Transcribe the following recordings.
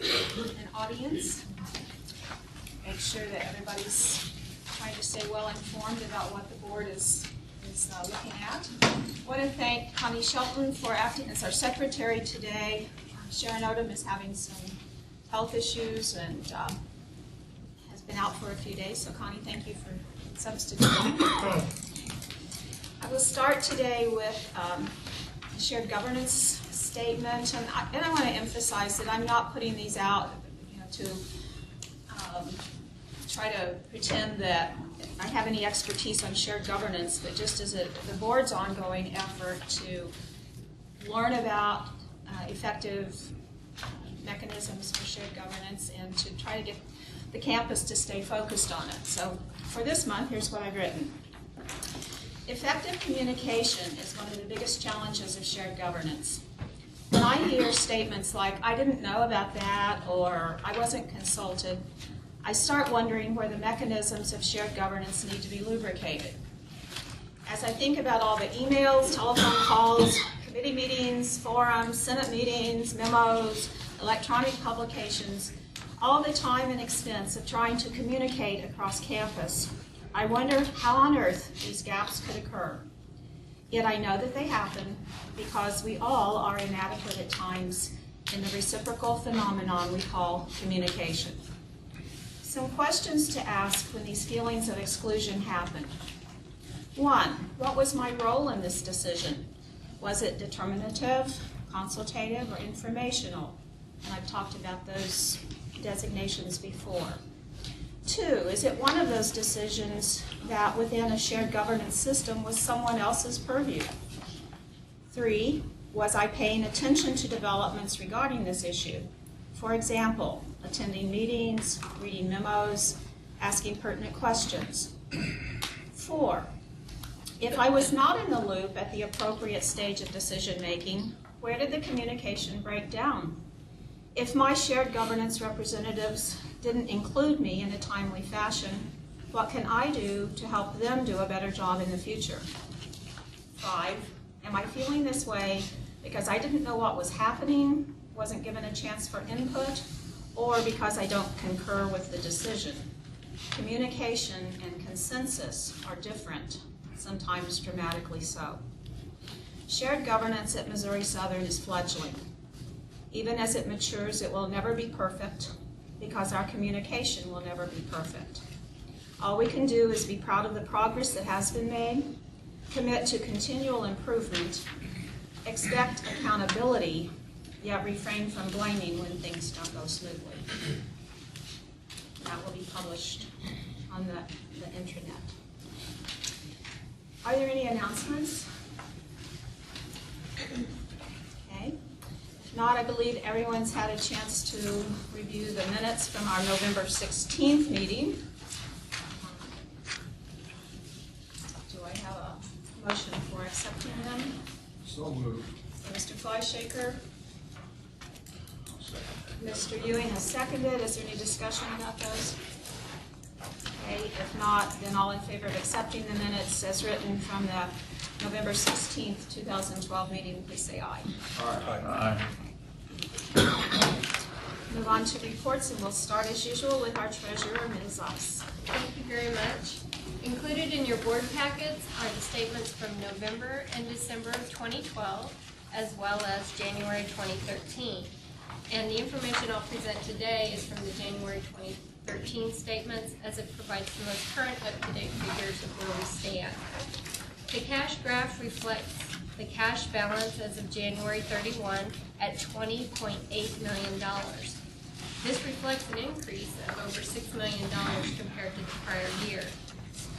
and audience. Make sure that everybody's trying to stay well informed about what the board is looking at. I want to thank Connie Shelton for acting as our secretary today. Sharon Odom is having some health issues and has been out for a few days, so Connie, thank you for substituting. I will start today with the shared governance statement, and I want to emphasize that I'm not putting these out to try to pretend that I have any expertise on shared governance, but just as the board's ongoing effort to learn about effective mechanisms for shared governance and to try to get the campus to stay focused on it. So for this month, here's what I've written. Effective communication is one of the biggest challenges of shared governance. When I hear statements like, I didn't know about that, or I wasn't consulted, I start wondering where the mechanisms of shared governance need to be lubricated. As I think about all the emails, telephone calls, committee meetings, forums, Senate meetings, memos, electronic publications, all the time and expense of trying to communicate across campus, I wonder how on earth these gaps could occur. Yet I know that they happen because we all are inadequate at times in the reciprocal phenomenon we call communication. Some questions to ask when these feelings of exclusion happen. 1, what was my role in this decision? Was it determinative, consultative, or informational? And I've talked about those designations before. 2, is it one of those decisions that within a shared governance system was someone else's purview? 3, was I paying attention to developments regarding this issue? For example, attending meetings, reading memos, asking pertinent questions. 4, if I was not in the loop at the appropriate stage of decision making, where did the communication break down? If my shared governance representatives didn't include me in a timely fashion, what can I do to help them do a better job in the future? 5, am I feeling this way because I didn't know what was happening, wasn't given a chance for input, or because I don't concur with the decision? Communication and consensus are different, sometimes dramatically so. Shared governance at Missouri Southern is fledgling. Even as it matures, it will never be perfect because our communication will never be perfect. All we can do is be proud of the progress that has been made, commit to continual improvement, expect accountability, yet refrain from blaming when things don't go smoothly. That will be published on the intranet. Are there any announcements? Okay. If not, I believe everyone's had a chance to review the minutes from our November 16th meeting. Do I have a motion for accepting them? So moved. Mr. Flyshaker. Mr. Ewing has seconded. Is there any discussion about those? Okay, if not, then all in favor of accepting the minutes as written from the November 16th, 2012 meeting, please say aye. Aye. Move on to reports, and we'll start as usual with our treasurer, Ms. Ice. Thank you very much. Included in your board packets are the statements from November and December of 2012, as well as January 2013. And the information I'll present today is from the January 2013 statements, as it provides the most current up-to-date figures of where we stand. The cash graph reflects the cash balance as of January 31 at $20.8 million. This reflects an increase of over $6 million compared to the prior year.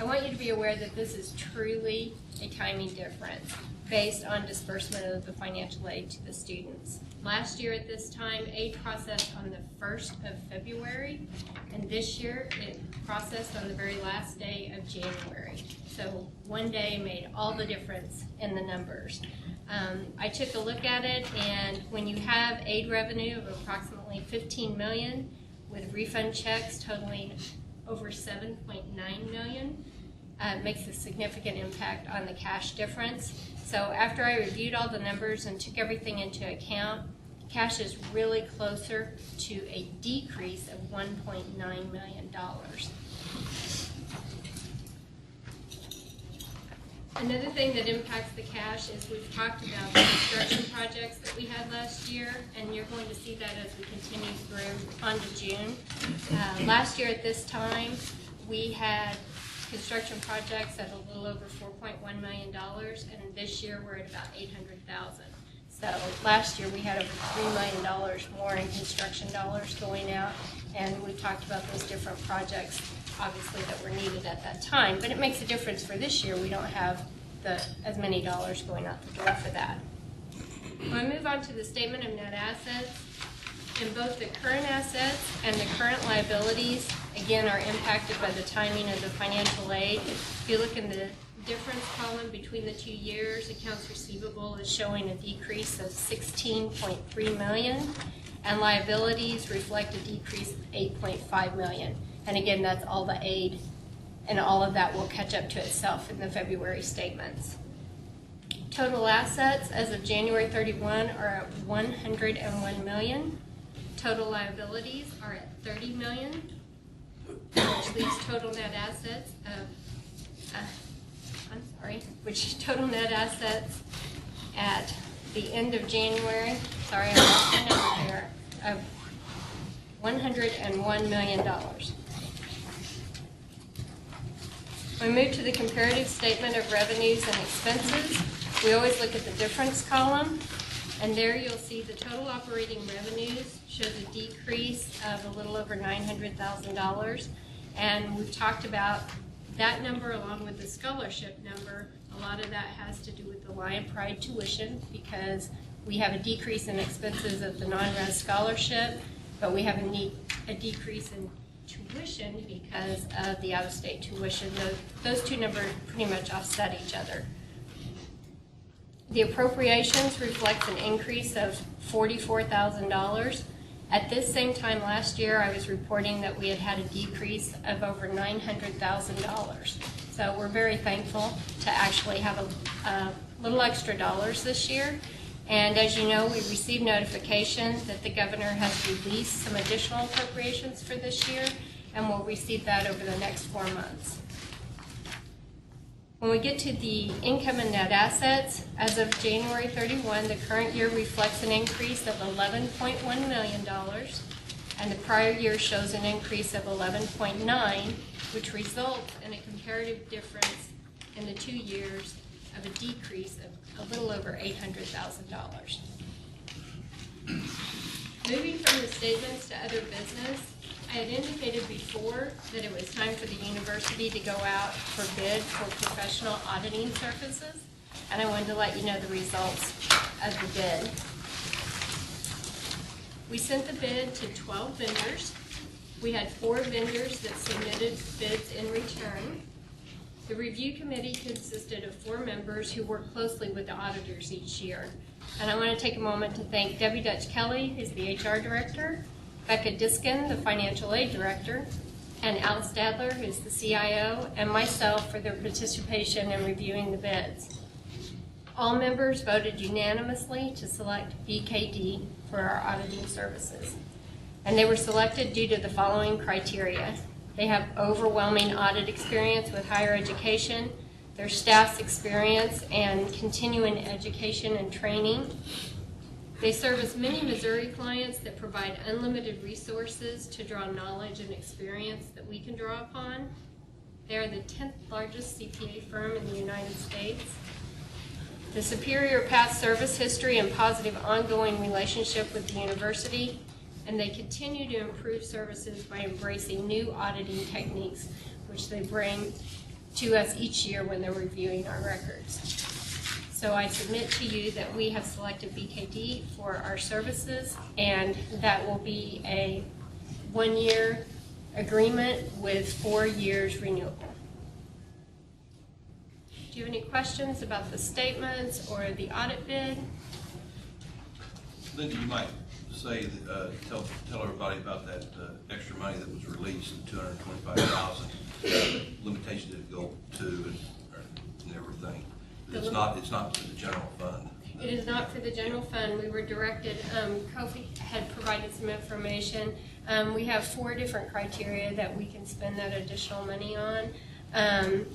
I want you to be aware that this is truly a timing difference based on disbursement of the financial aid to the students. Last year at this time, aid processed on the 1st of February, and this year it processed on the very last day of January. So one day made all the difference in the numbers. I took a look at it, and when you have aid revenue of approximately $15 million with refund checks totaling over $7.9 million, it makes a significant impact on the cash difference. So after I reviewed all the numbers and took everything into account, cash is really closer to a decrease of $1.9 million. Another thing that impacts the cash is we've talked about the construction projects that we had last year, and you're going to see that as we continue through onto June. Last year at this time, we had construction projects at a little over $4.1 million, and this year we're at about $800,000. So last year we had over $3 million more in construction dollars going out, and we talked about those different projects, obviously, that were needed at that time. But it makes a difference for this year. We don't have as many dollars going out the door for that. When I move on to the statement of net assets, in both the current assets and the current liabilities, again, are impacted by the timing of the financial aid. If you look in the difference column between the 2 years, accounts receivable is showing a decrease of $16.3 million, and liabilities reflect a decrease of $8.5 million. And again, that's all the aid, and all of that will catch up to itself in the February statements. Total assets as of January 31 are at $101 million. Total liabilities are at $30 million, which leaves total net assets at the end of January, sorry, I lost my number there, of $101 million. When we move to the comparative statement of revenues and expenses, we always look at the difference column, and there you'll see the total operating revenues shows a decrease of a little over $900,000, and we've talked about that number along with the scholarship number. A lot of that has to do with the Lion Pride tuition, because we have a decrease in expenses of the non-res scholarship, but we have a decrease in tuition because of the out-of-state tuition. Those two numbers pretty much offset each other. The appropriations reflect an increase of $44,000. At this same time last year, I was reporting that we had a decrease of over $900,000. So we're very thankful to actually have a little extra dollars this year. And as you know, we received notification that the governor has released some additional appropriations for this year, and we'll receive that over the next 4 months. When we get to the income and net assets, as of January 31, the current year reflects an increase of $11.1 million, and the prior year shows an increase of 11.9, which results in a comparative difference in the 2 years of a decrease of a little over $800,000. Moving from the statements to other business, I had indicated before that it was time for the university to go out for bid for professional auditing services, and I wanted to let you know the results of the bid. We sent the bid to 12 vendors. We had 4 vendors that submitted bids in return. The review committee consisted of 4 members who work closely with the auditors each year. And I want to take a moment to thank Debbie Dutch Kelly, who's the HR director, Becca Diskin, the financial aid director, and Al Stadler, who's the CIO, and myself for their participation in reviewing the bids. All members voted unanimously to select BKD for our auditing services. And they were selected due to the following criteria. They have overwhelming audit experience with higher education, their staff's experience and continuing education and training. They service many Missouri clients that provide unlimited resources to draw knowledge and experience that we can draw upon. They are the 10th largest CPA firm in the United States. The superior past service history and positive ongoing relationship with the university, and they continue to improve services by embracing new auditing techniques, which they bring to us each year when they're reviewing our records. So I submit to you that we have selected BKD for our services, and that will be a 1-year agreement with 4 years renewable. Do you have any questions about the statements or the audit bid? Linda, you might say, tell everybody about that extra money that was released, the $225,000 limitation to go to and everything. It's not to the general fund. It is not for the general fund. We were directed, Kofi had provided some information. We have 4 different criteria that we can spend that additional money on. I'm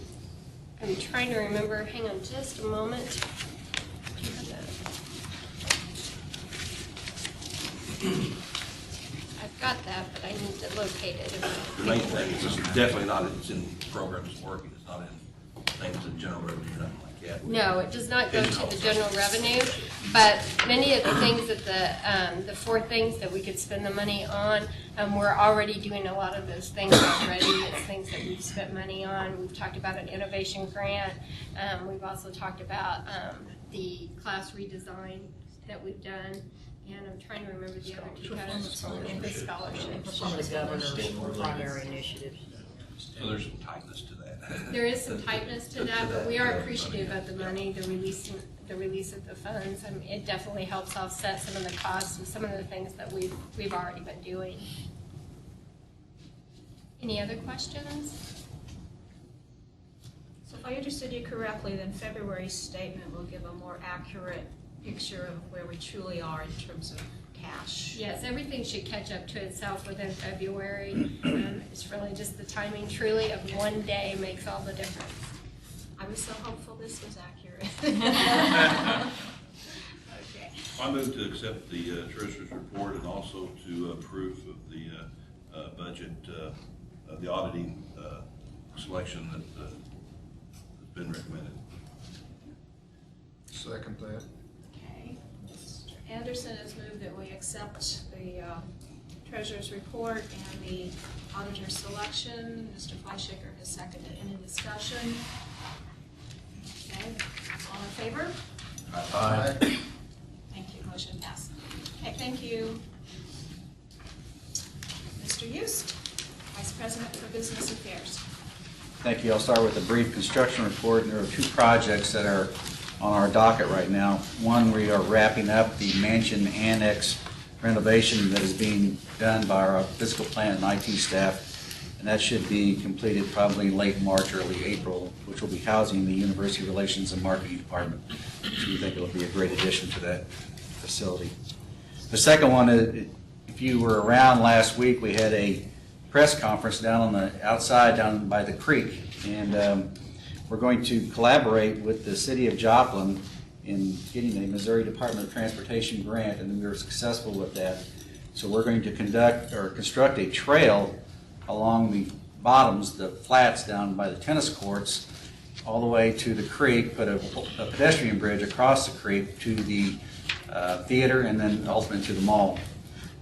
trying to remember, hang on just a moment. Do you have that? I've got that, but I need to locate it. The main thing is it's definitely not, it's in programs working, it's not in things in general revenue, nothing like that. No, it does not go to the general revenue, but many of the things that the 4 things that we could spend the money on, we're already doing a lot of those things already. It's things that we've spent money on. We've talked about an innovation grant. We've also talked about the class redesign that we've done. And I'm trying to remember the other 2 categories. The scholarships. Some of the governor's primary initiatives. So there's some tightness to that. There is some tightness to that, but we are appreciative of the money, the release of the funds. I mean, it definitely helps offset some of the costs and some of the things that we've already been doing. Any other questions? So if I understood you correctly, then February's statement will give a more accurate picture of where we truly are in terms of cash. Yes, everything should catch up to itself within February. It's really just the timing truly of one day makes all the difference. I was so hopeful this was accurate. Okay. I move to accept the treasurer's report and also to approve of the budget, the auditing selection that has been recommended. Second that. Okay. Mr. Anderson has moved that we accept the treasurer's report and the auditor's selection. Mr. Fleischicker has seconded. Any discussion? Okay. All in favor? Aye. Thank you. Motion passed. Okay, thank you. Mr. Yost, Vice President for Business Affairs. Thank you. I'll start with a brief construction report. There are 2 projects that are on our docket right now. One, we are wrapping up the mansion annex renovation that is being done by our physical plant and IT staff, and that should be completed probably late March, early April, which will be housing the University Relations and Marketing Department. So we think it will be a great addition to that facility. The second one is, if you were around last week, we had a press conference down on the outside, down by the creek, and we're going to collaborate with the City of Joplin in getting a Missouri Department of Transportation grant, and we were successful with that. So we're going to construct a trail along the bottoms, the flats down by the tennis courts, all the way to the creek, put a pedestrian bridge across the creek to the theater, and then ultimately to the mall.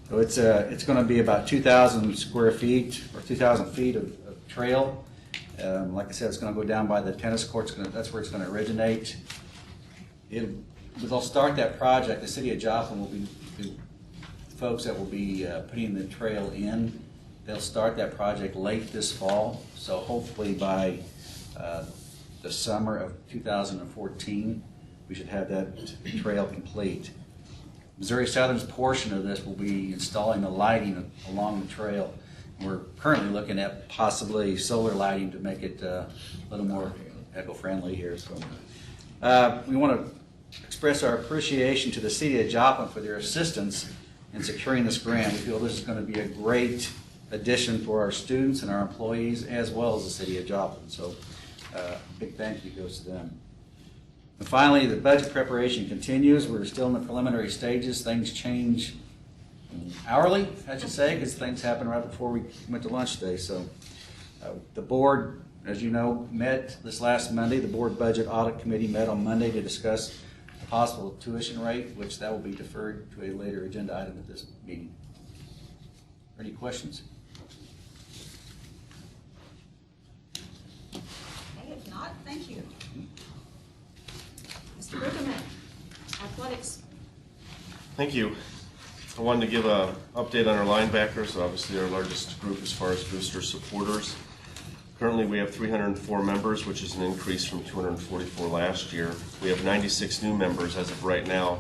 So it's going to be about 2,000 square feet or 2,000 feet of trail. Like I said, it's going to go down by the tennis courts. That's where it's going to originate. They'll start that project. The City of Joplin will be the folks that will be putting the trail in. They'll start that project late this fall. So hopefully by the summer of 2014, we should have that trail complete. Missouri Southern's portion of this will be installing the lighting along the trail. We're currently looking at possibly solar lighting to make it a little more eco-friendly here. So, we want to express our appreciation to the City of Joplin for their assistance in securing this grant. We feel this is going to be a great addition for our students and our employees, as well as the City of Joplin. So, big thank you goes to them. And finally, the budget preparation continues. We're still in the preliminary stages. Things change hourly, I should say, because things happen right before we went to lunch today. So the board, as you know, met this last Monday. The board budget audit committee met on Monday to discuss the possible tuition rate, which that will be deferred to a later agenda item at this meeting. Any questions? Okay, if not, thank you. Mr. Brueggemann, athletics. Thank you. I wanted to give an update on our linebackers, obviously our largest group as far as booster supporters. Currently we have 304 members, which is an increase from 244 last year. We have 96 new members as of right now.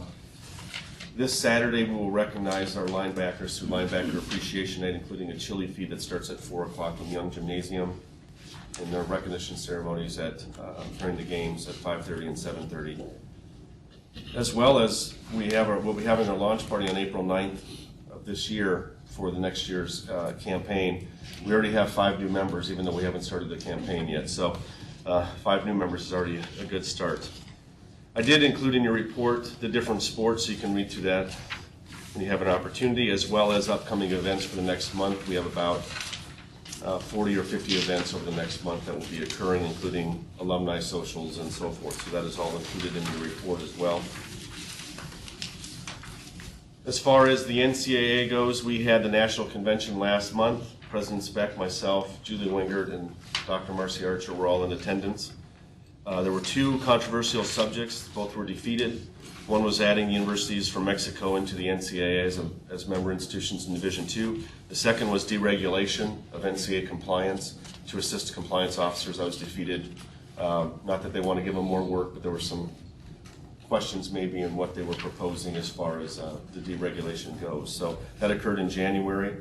This Saturday we will recognize our linebackers through Linebacker Appreciation Night, including a chili feed that starts at 4 o'clock in Young Gymnasium, and their recognition ceremonies during the games at 5:30 and 7:30. As well as we'll be having our launch party on April 9th of this year for the next year's campaign. We already have 5 new members, even though we haven't started the campaign yet. So 5 new members is already a good start. I did include in your report the different sports, so you can read through that when you have an opportunity, as well as upcoming events for the next month. We have about 40 or 50 events over the next month that will be occurring, including alumni socials and so forth. So that is all included in your report as well. As far as the NCAA goes, we had the national convention last month. President Speck, myself, Julie Wingert, and Dr. Marcy Archer were all in attendance. There were 2 controversial subjects. Both were defeated. One was adding universities from Mexico into the NCAA as member institutions in Division II. The second was deregulation of NCAA compliance to assist compliance officers. That was defeated. Not that they want to give them more work, but there were some questions maybe in what they were proposing as far as the deregulation goes. So that occurred in January.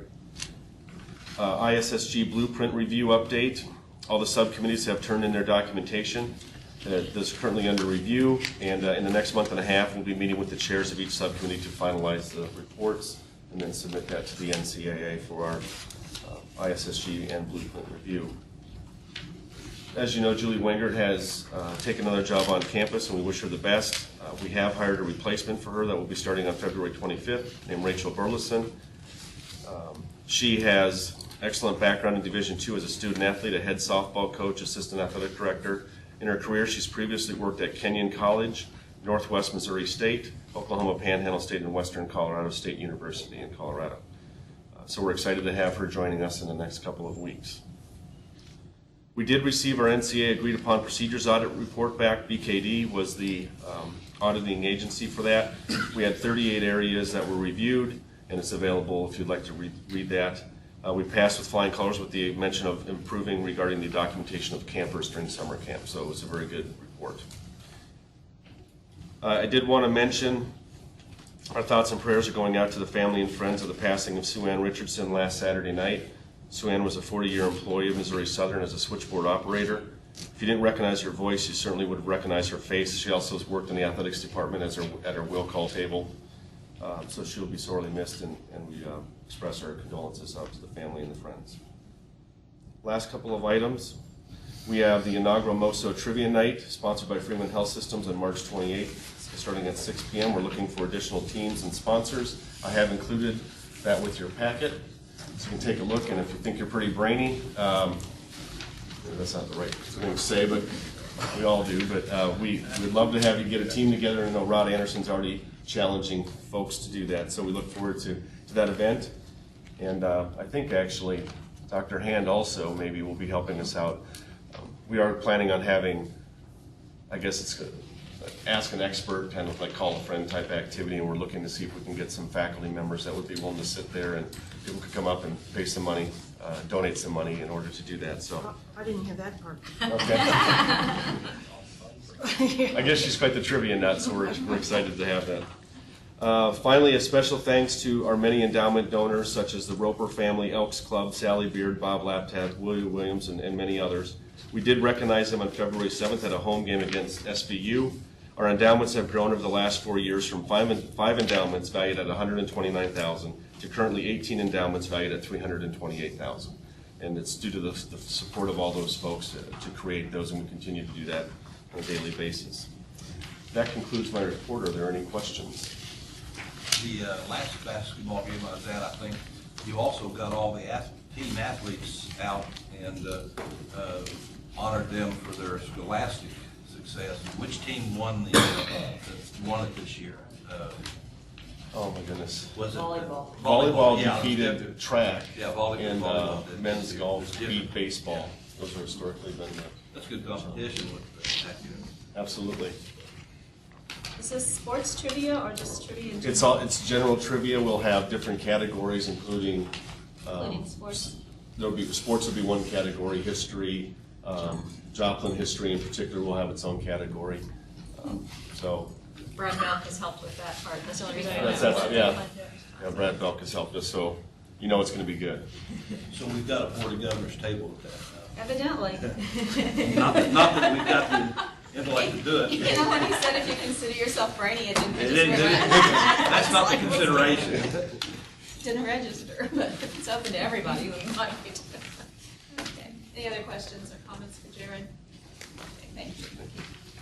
ISSG blueprint review update. All the subcommittees have turned in their documentation. That's currently under review, and in the next month and a half, we'll be meeting with the chairs of each subcommittee to finalize the reports and then submit that to the NCAA for our ISSG and blueprint review. As you know, Julie Wingert has taken another job on campus, and we wish her the best. We have hired a replacement for her that will be starting on February 25th, named Rachel Burleson. She has excellent background in Division II as a student athlete, a head softball coach, assistant athletic director. In her career, she's previously worked at Kenyon College, Northwest Missouri State, Oklahoma Panhandle State, and Western Colorado State University in Colorado. So we're excited to have her joining us in the next couple of weeks. We did receive our NCAA Agreed Upon Procedures Audit Report back. BKD was the auditing agency for that. We had 38 areas that were reviewed, and it's available if you'd like to read that. We passed with flying colors with the mention of improving regarding the documentation of campers during summer camp, so it was a very good report. I did want to mention our thoughts and prayers are going out to the family and friends of the passing of Sue Ann Richardson last Saturday night. Sue Ann was a 40-year employee of Missouri Southern as a switchboard operator. If you didn't recognize her voice, you certainly would recognize her face. She also has worked in the athletics department at her will call table. So she'll be sorely missed, and we express our condolences out to the family and the friends. Last couple of items. We have the inaugural MOSO Trivia Night, sponsored by Freeman Health Systems on March 28th, starting at 6 p.m. We're looking for additional teams and sponsors. I have included that with your packet, so you can take a look, and if you think you're pretty brainy, that's not the right thing to say, but we all do, but we'd love to have you get a team together. I know Rod Anderson's already challenging folks to do that, so we look forward to that event. And I think actually Dr. Hand also maybe will be helping us out. We are planning on having, I guess it's ask an expert, kind of like call a friend type activity, and we're looking to see if we can get some faculty members that would be willing to sit there and people could come up and pay some money, donate some money in order to do that. So I didn't hear that part. okay. I guess she's quite the trivia nut, so we're excited to have that. Finally, a special thanks to our many endowment donors, such as the Roper Family, Elks Club, Sally Beard, Bob Laptab, William Williams, and many others. We did recognize them on February 7th at a home game against SVU. Our endowments have grown over the last 4 years from five endowments valued at $129,000 to currently 18 endowments valued at $328,000. And it's due to the support of all those folks to create those, and we continue to do that on a daily basis. That concludes my report. Are there any questions? The last basketball game I was at, I think you also got all the team athletes out and honored them for their scholastic success. Which team won won it this year? Oh my goodness. Was it Volleyball. Volleyball Yeah, defeated track, yeah, volleyball. and volleyball did. men's golf It's beat different. baseball. Those are historically been That's good competition with that. absolutely. Is this sports trivia or just trivia in general? It's general trivia. We'll have different categories, including Including sports? there'll be sports will be one category. History, Joplin history in particular will have its own category. So Brad Malk has helped with that part. That's the only reason I That's- know. that's- yeah. Brad Belk has helped us, so you know it's going to be good. So we've got a Board of Governors table with that. Evidently. Not that we've got the intellect to do it. You know, when he said if you consider yourself brainy, it didn't That's not the consideration. Didn't register, but if it's open to everybody, we might be. Okay. Any other questions or comments for Jared? Okay, thank you.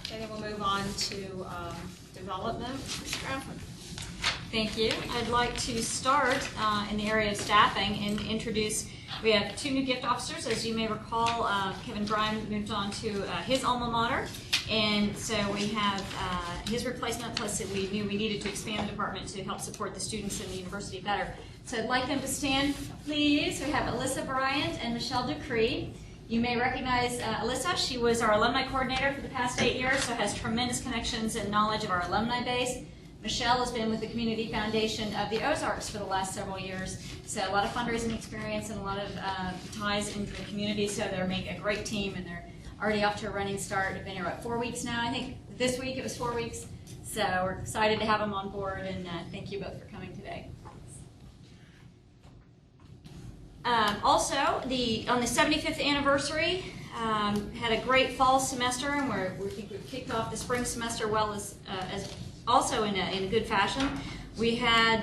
Okay, then we'll move on to development. Ms. Graffman. Thank you. I'd like to start in the area of staffing and introduce, we have 2 new gift officers. As you may recall, Kevin Bryan moved on to his alma mater, and so we have his replacement, plus we knew we needed to expand the department to help support the students in the university better. So I'd like them to stand, please. We have Alyssa Bryant and Michelle Dupree. You may recognize Alyssa. She was our alumni coordinator for the past 8 years, so has tremendous connections and knowledge of our alumni base. Michelle has been with the Community Foundation of the Ozarks for the last several years, so a lot of fundraising experience and a lot of ties into the community, so they're making a great team, and they're already off to a running start. They've been here, 4 weeks now? I think this week it was 4 weeks, so we're excited to have them on board, and thank you both for coming today. Also, on the 75th anniversary, had a great fall semester, and we think we've kicked off the spring semester well as also in a good fashion. We had,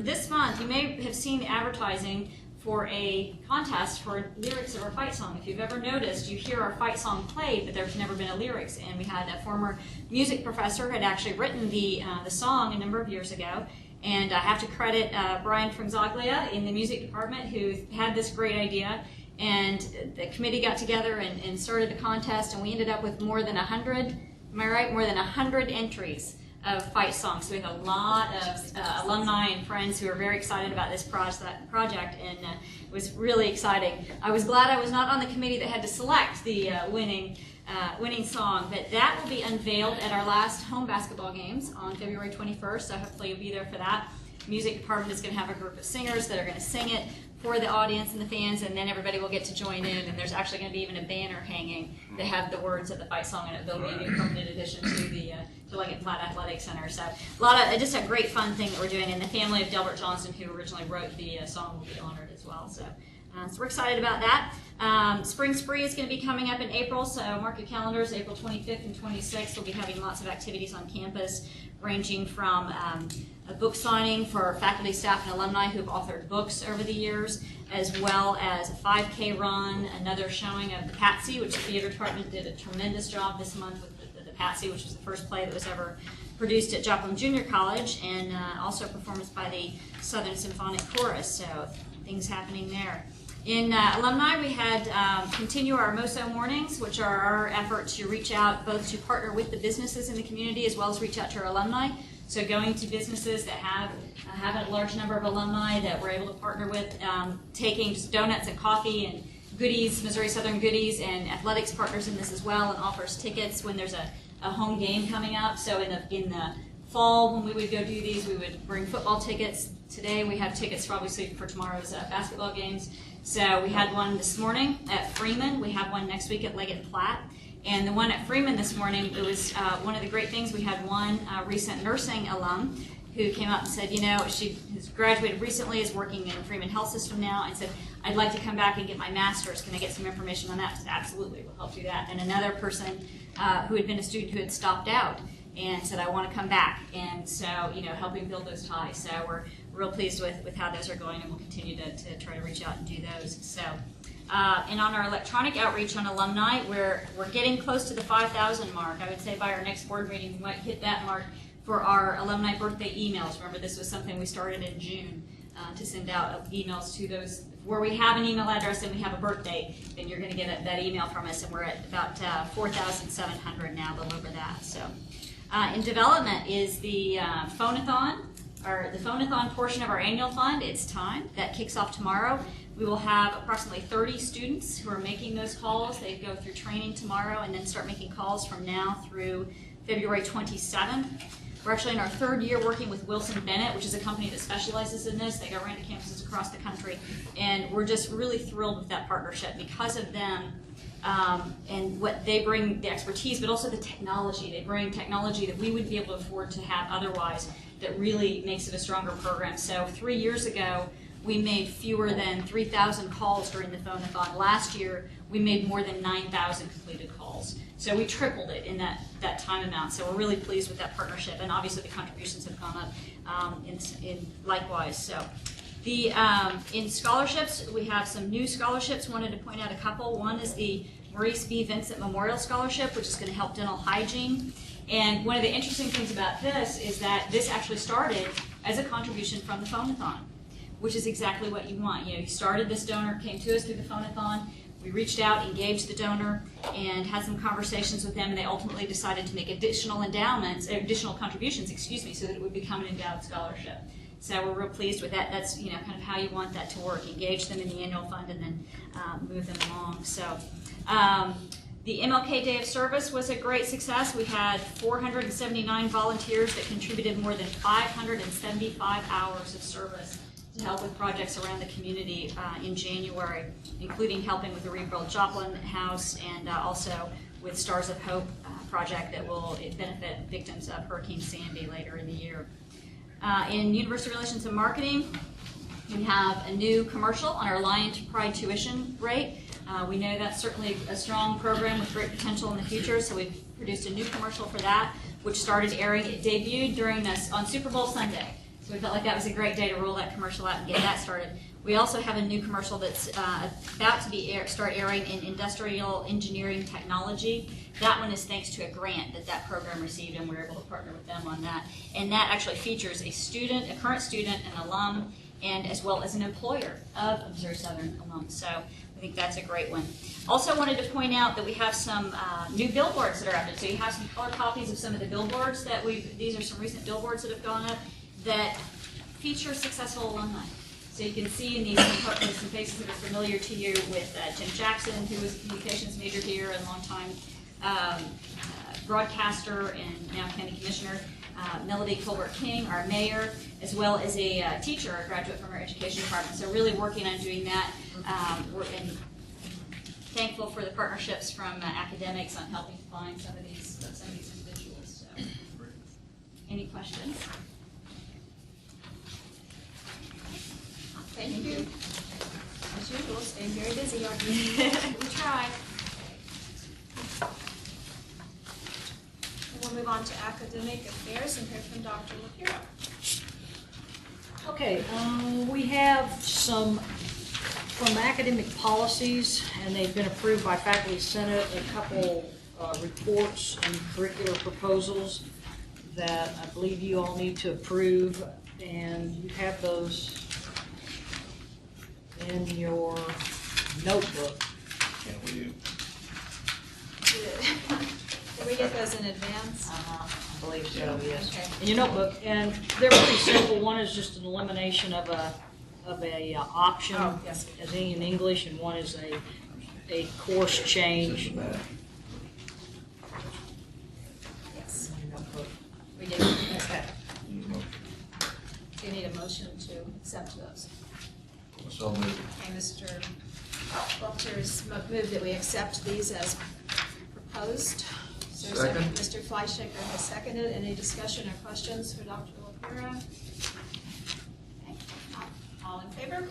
this month, you may have seen advertising for a contest for lyrics of our fight song. If you've ever noticed, you hear our fight song played, but there's never been a lyrics. And we had a former music professor had actually written the song a number of years ago. And I have to credit Brian Frangzaglia in the music department who had this great idea. And the committee got together and started the contest, and we ended up with more than 100, am I right? More than 100 entries of fight songs. So we have a lot of alumni and friends who are very excited about this project, and it was really exciting. I was glad I was not on the committee that had to select the winning song, but that will be unveiled at our last home basketball games on February 21st, so hopefully you'll be there for that. Music department is going to have a group of singers that are going to sing it for the audience and the fans, and then everybody will get to join in, and there's actually going to be even a banner hanging that have the words of the fight song in it. They'll be a permanent addition to the Leggett Platte Athletic Center. So a lot of just a great fun thing that we're doing, and the family of Delbert Johnson, who originally wrote the song, will be honored as well. So we're excited about that. Spring Spree is going to be coming up in April, so mark your calendars. April 25th and 26th, we'll be having lots of activities on campus, ranging from a book signing for faculty, staff, and alumni who have authored books over the years, as well as a 5K run, another showing of the Patsy, which the theater department did a tremendous job this month with the Patsy, which was the first play that was ever produced at Joplin Junior College, and also a performance by the Southern Symphonic Chorus, so things happening there. In alumni, we had continue our MOSO mornings, which are our effort to reach out both to partner with the businesses in the community as well as reach out to our alumni. So going to businesses that have a large number of alumni that we're able to partner with, taking just donuts and coffee and goodies, Missouri Southern goodies, and athletics partners in this as well, and offers tickets when there's a home game coming up. So in the fall, when we would go do these, we would bring football tickets. Today we have tickets obviously for tomorrow's basketball games. So we had one this morning at Freeman. We have one next week at Leggett Platte. And the one at Freeman this morning, it was one of the great things. We had one recent nursing alum who came up and said, you know, she has graduated recently, is working in Freeman Health System now, and said, I'd like to come back and get my master's. Can I get some information on that? I said, absolutely, we'll help do that. And another person who had been a student who had stopped out and said, I want to come back. And so, you know, helping build those ties. So we're real pleased with how those are going, and we'll continue to try to reach out and do those. So, and on our electronic outreach on alumni, we're getting close to the 5,000 mark. I would say by our next board meeting, we might hit that mark for our alumni birthday emails. Remember, this was something we started in June to send out emails to those. Where we have an email address and we have a birthday, then you're going to get that email from us, and we're at about 4,700 now, a little over that. So, in development is the phone-a-thon, or the phone-a-thon portion of our annual fund. It's time. That kicks off tomorrow. We will have approximately 30 students who are making those calls. They go through training tomorrow and then start making calls from now through February 27th. We're actually in our third year working with Wilson Bennett, which is a company that specializes in this. They go around to campuses across the country, and we're just really thrilled with that partnership because of them and what they bring, the expertise, but also the technology. They bring technology that we wouldn't be able to afford to have otherwise that really makes it a stronger program. So 3 years ago, we made fewer than 3,000 calls during the phone-a-thon. Last year, we made more than 9,000 completed calls. So we tripled it in that time amount. So we're really pleased with that partnership, and obviously the contributions have gone up in likewise. So the in scholarships, we have some new scholarships. Wanted to point out a couple. One is the Maurice B. Vincent Memorial Scholarship, which is going to help dental hygiene. And one of the interesting things about this is that this actually started as a contribution from the phone-a-thon, which is exactly what you want. You started, this donor came to us through the phone-a-thon. We reached out, engaged the donor, and had some conversations with them, and they ultimately decided to make additional contributions, so that it would become an endowed scholarship. So we're real pleased with that. That's kind of how you want that to work. Engage them in the annual fund and then move them along. So the MLK Day of Service was a great success. We had 479 volunteers that contributed more than 575 hours of service to help with projects around the community in January, including helping with the rebuild Joplin House and also with Stars of Hope project that will benefit victims of Hurricane Sandy later in the year. In University Relations and Marketing, we have a new commercial on our Lion to Pride tuition rate. We know that's certainly a strong program with great potential in the future, so we've produced a new commercial for that, which started airing. It debuted on Super Bowl Sunday. So we felt like that was a great day to roll that commercial out and get that started. We also have a new commercial that's about to start airing in industrial engineering technology. That one is thanks to a grant that program received, and we're able to partner with them on that. And that actually features a student, a current student, an alum, and as well as an employer of Missouri Southern alums. So I think that's a great one. Also wanted to point out that we have some new billboards that are up. So you have some color copies of some of the billboards these are some recent billboards that have gone up that feature successful alumni. So you can see in these some faces that are familiar to you with Jim Jackson, who was a communications major here and longtime broadcaster and now county commissioner, Melody Colbert King, our mayor, as well as a teacher, a graduate from our education department. So really working on doing that. We're thankful for the partnerships from academics on helping find some of these individuals. So, any questions? Thank you. As usual, staying very busy, aren't you? We try. We'll move on to academic affairs and hear from Dr. LaPira. Okay, we have some from academic policies, and they've been approved by Faculty Senate, a couple reports and curricular proposals that I believe you all need to approve, and you have those in your notebook. Did we get those in advance? I believe so, yes. Okay. In your notebook, and they're pretty simple. One is just an elimination of a option, Oh, yes. as in English, and one is a course change. Yes, we did. Okay. Do you need a motion to accept those? So moved. Okay, Mr. Walters moved that we accept these as proposed. Is there a Second. Mr. Fleischaker has seconded. Any discussion or questions for Dr. LaPira? Okay. All in favor?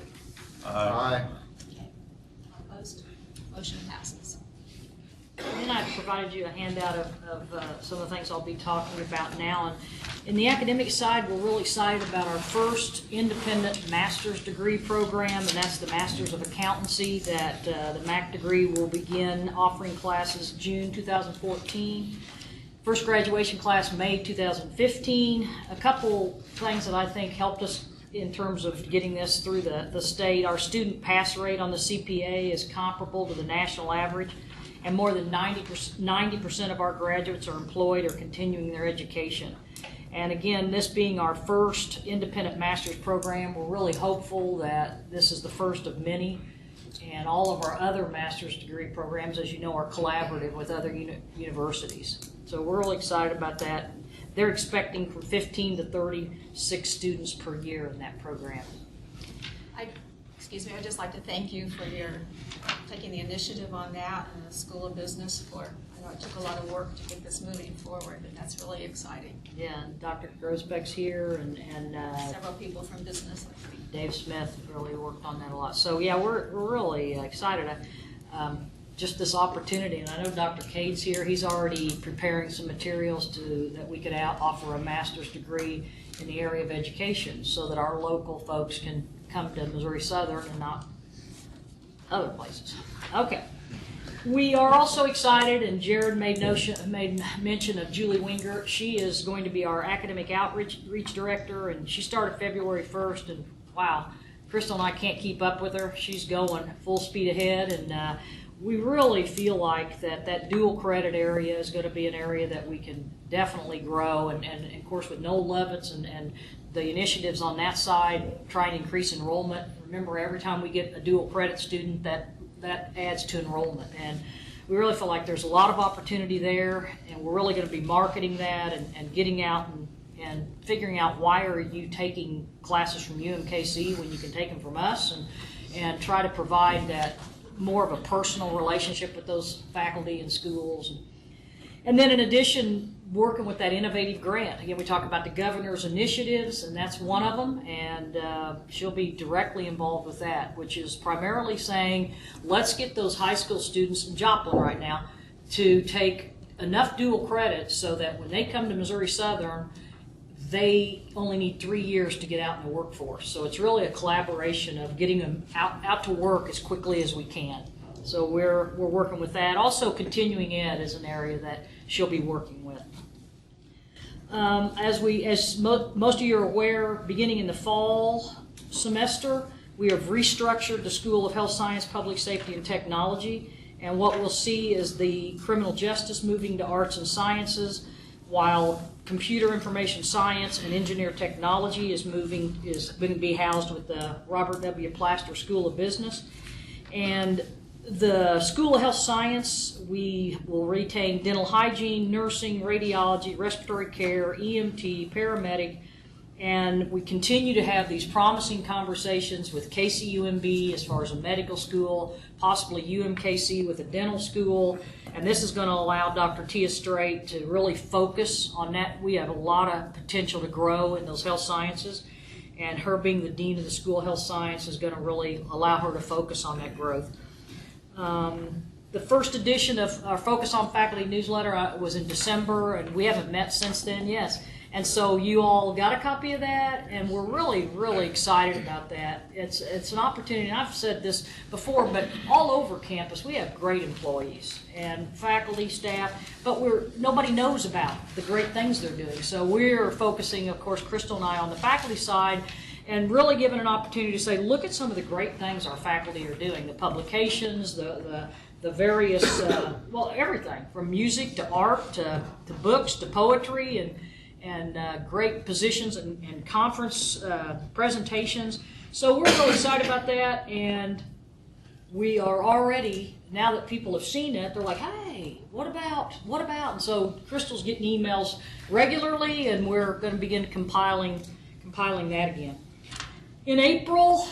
Aye. Okay. All opposed? Motion passes. And then I provided you a handout of some of the things I'll be talking about now. And in the academic side, we're really excited about our first independent master's degree program, and that's the Master's of Accountancy that the MAC degree will begin offering classes June 2014. First graduation class May 2015. A couple things that I think helped us in terms of getting this through the state. Our student pass rate on the CPA is comparable to the national average, and more than 90% of our graduates are employed or continuing their education. And again, this being our first independent master's program, we're really hopeful that this is the first of many. And all of our other master's degree programs, as you know, are collaborative with other universities. So we're really excited about that. They're expecting from 15 to 36 students per year in that program. excuse me, I'd just like to thank you for your taking the initiative on that, and the School of Business for, I know it took a lot of work to get this moving forward, and that's really exciting. Yeah, and Dr. Grosbeck's here, and Several people from business. Dave Smith really worked on that a lot. So yeah, we're really excited. Just this opportunity, and I know Dr. Cade's here. He's already preparing some materials that we could offer a master's degree in the area of education, so that our local folks can come to Missouri Southern and not other places. Okay. We are also excited, and Jared made mention of Julie Wingert. She is going to be our academic outreach director, and she started February 1st, and wow, Crystal and I can't keep up with her. She's going full speed ahead, and we really feel like that dual credit area is going to be an area that we can definitely grow, and of course with Noel Levitz and the initiatives on that side, trying to increase enrollment. Remember, every time we get a dual credit student, that adds to enrollment, and we really feel like there's a lot of opportunity there, and we're really going to be marketing that and getting out and figuring out why are you taking classes from UMKC when you can take them from us, and try to provide that more of a personal relationship with those faculty and schools. And then in addition, working with that innovative grant. Again, we talk about the governor's initiatives, and that's one of them, and she'll be directly involved with that, which is primarily saying, let's get those high school students in Joplin right now to take enough dual credit so that when they come to Missouri Southern, they only need 3 years to get out in the workforce. So it's really a collaboration of getting them out to work as quickly as we can. So we're working with that. Also, continuing ed is an area that she'll be working with. As most of you are aware, beginning in the fall semester, we have restructured the School of Health Science, Public Safety, and Technology. And what we'll see is the criminal justice moving to arts and sciences, while computer information science and engineer technology is going to be housed with the Robert W. Plaster School of Business. And the School of Health Science, we will retain dental hygiene, nursing, radiology, respiratory care, EMT, paramedic, and we continue to have these promising conversations with KCUMB as far as a medical school, possibly UMKC with a dental school, and this is going to allow Dr. Tia Strait to really focus on that. We have a lot of potential to grow in those health sciences, and her being the Dean of the School of Health Science is going to really allow her to focus on that growth. The first edition of our Focus on Faculty newsletter was in December, and we haven't met since then, yes. And so you all got a copy of that, and we're really, really excited about that. It's an opportunity, and I've said this before, but all over campus we have great employees and faculty, staff, but nobody knows about the great things they're doing. So we're focusing, of course, Crystal and I on the faculty side, and really giving an opportunity to say, look at some of the great things our faculty are doing, the publications, the various, well, everything, from music to art to books to poetry, and great positions and conference presentations. So we're really excited about that, and we are already, now that people have seen it, they're like, hey, what about? And so Crystal's getting emails regularly, and we're going to begin compiling that again. In April,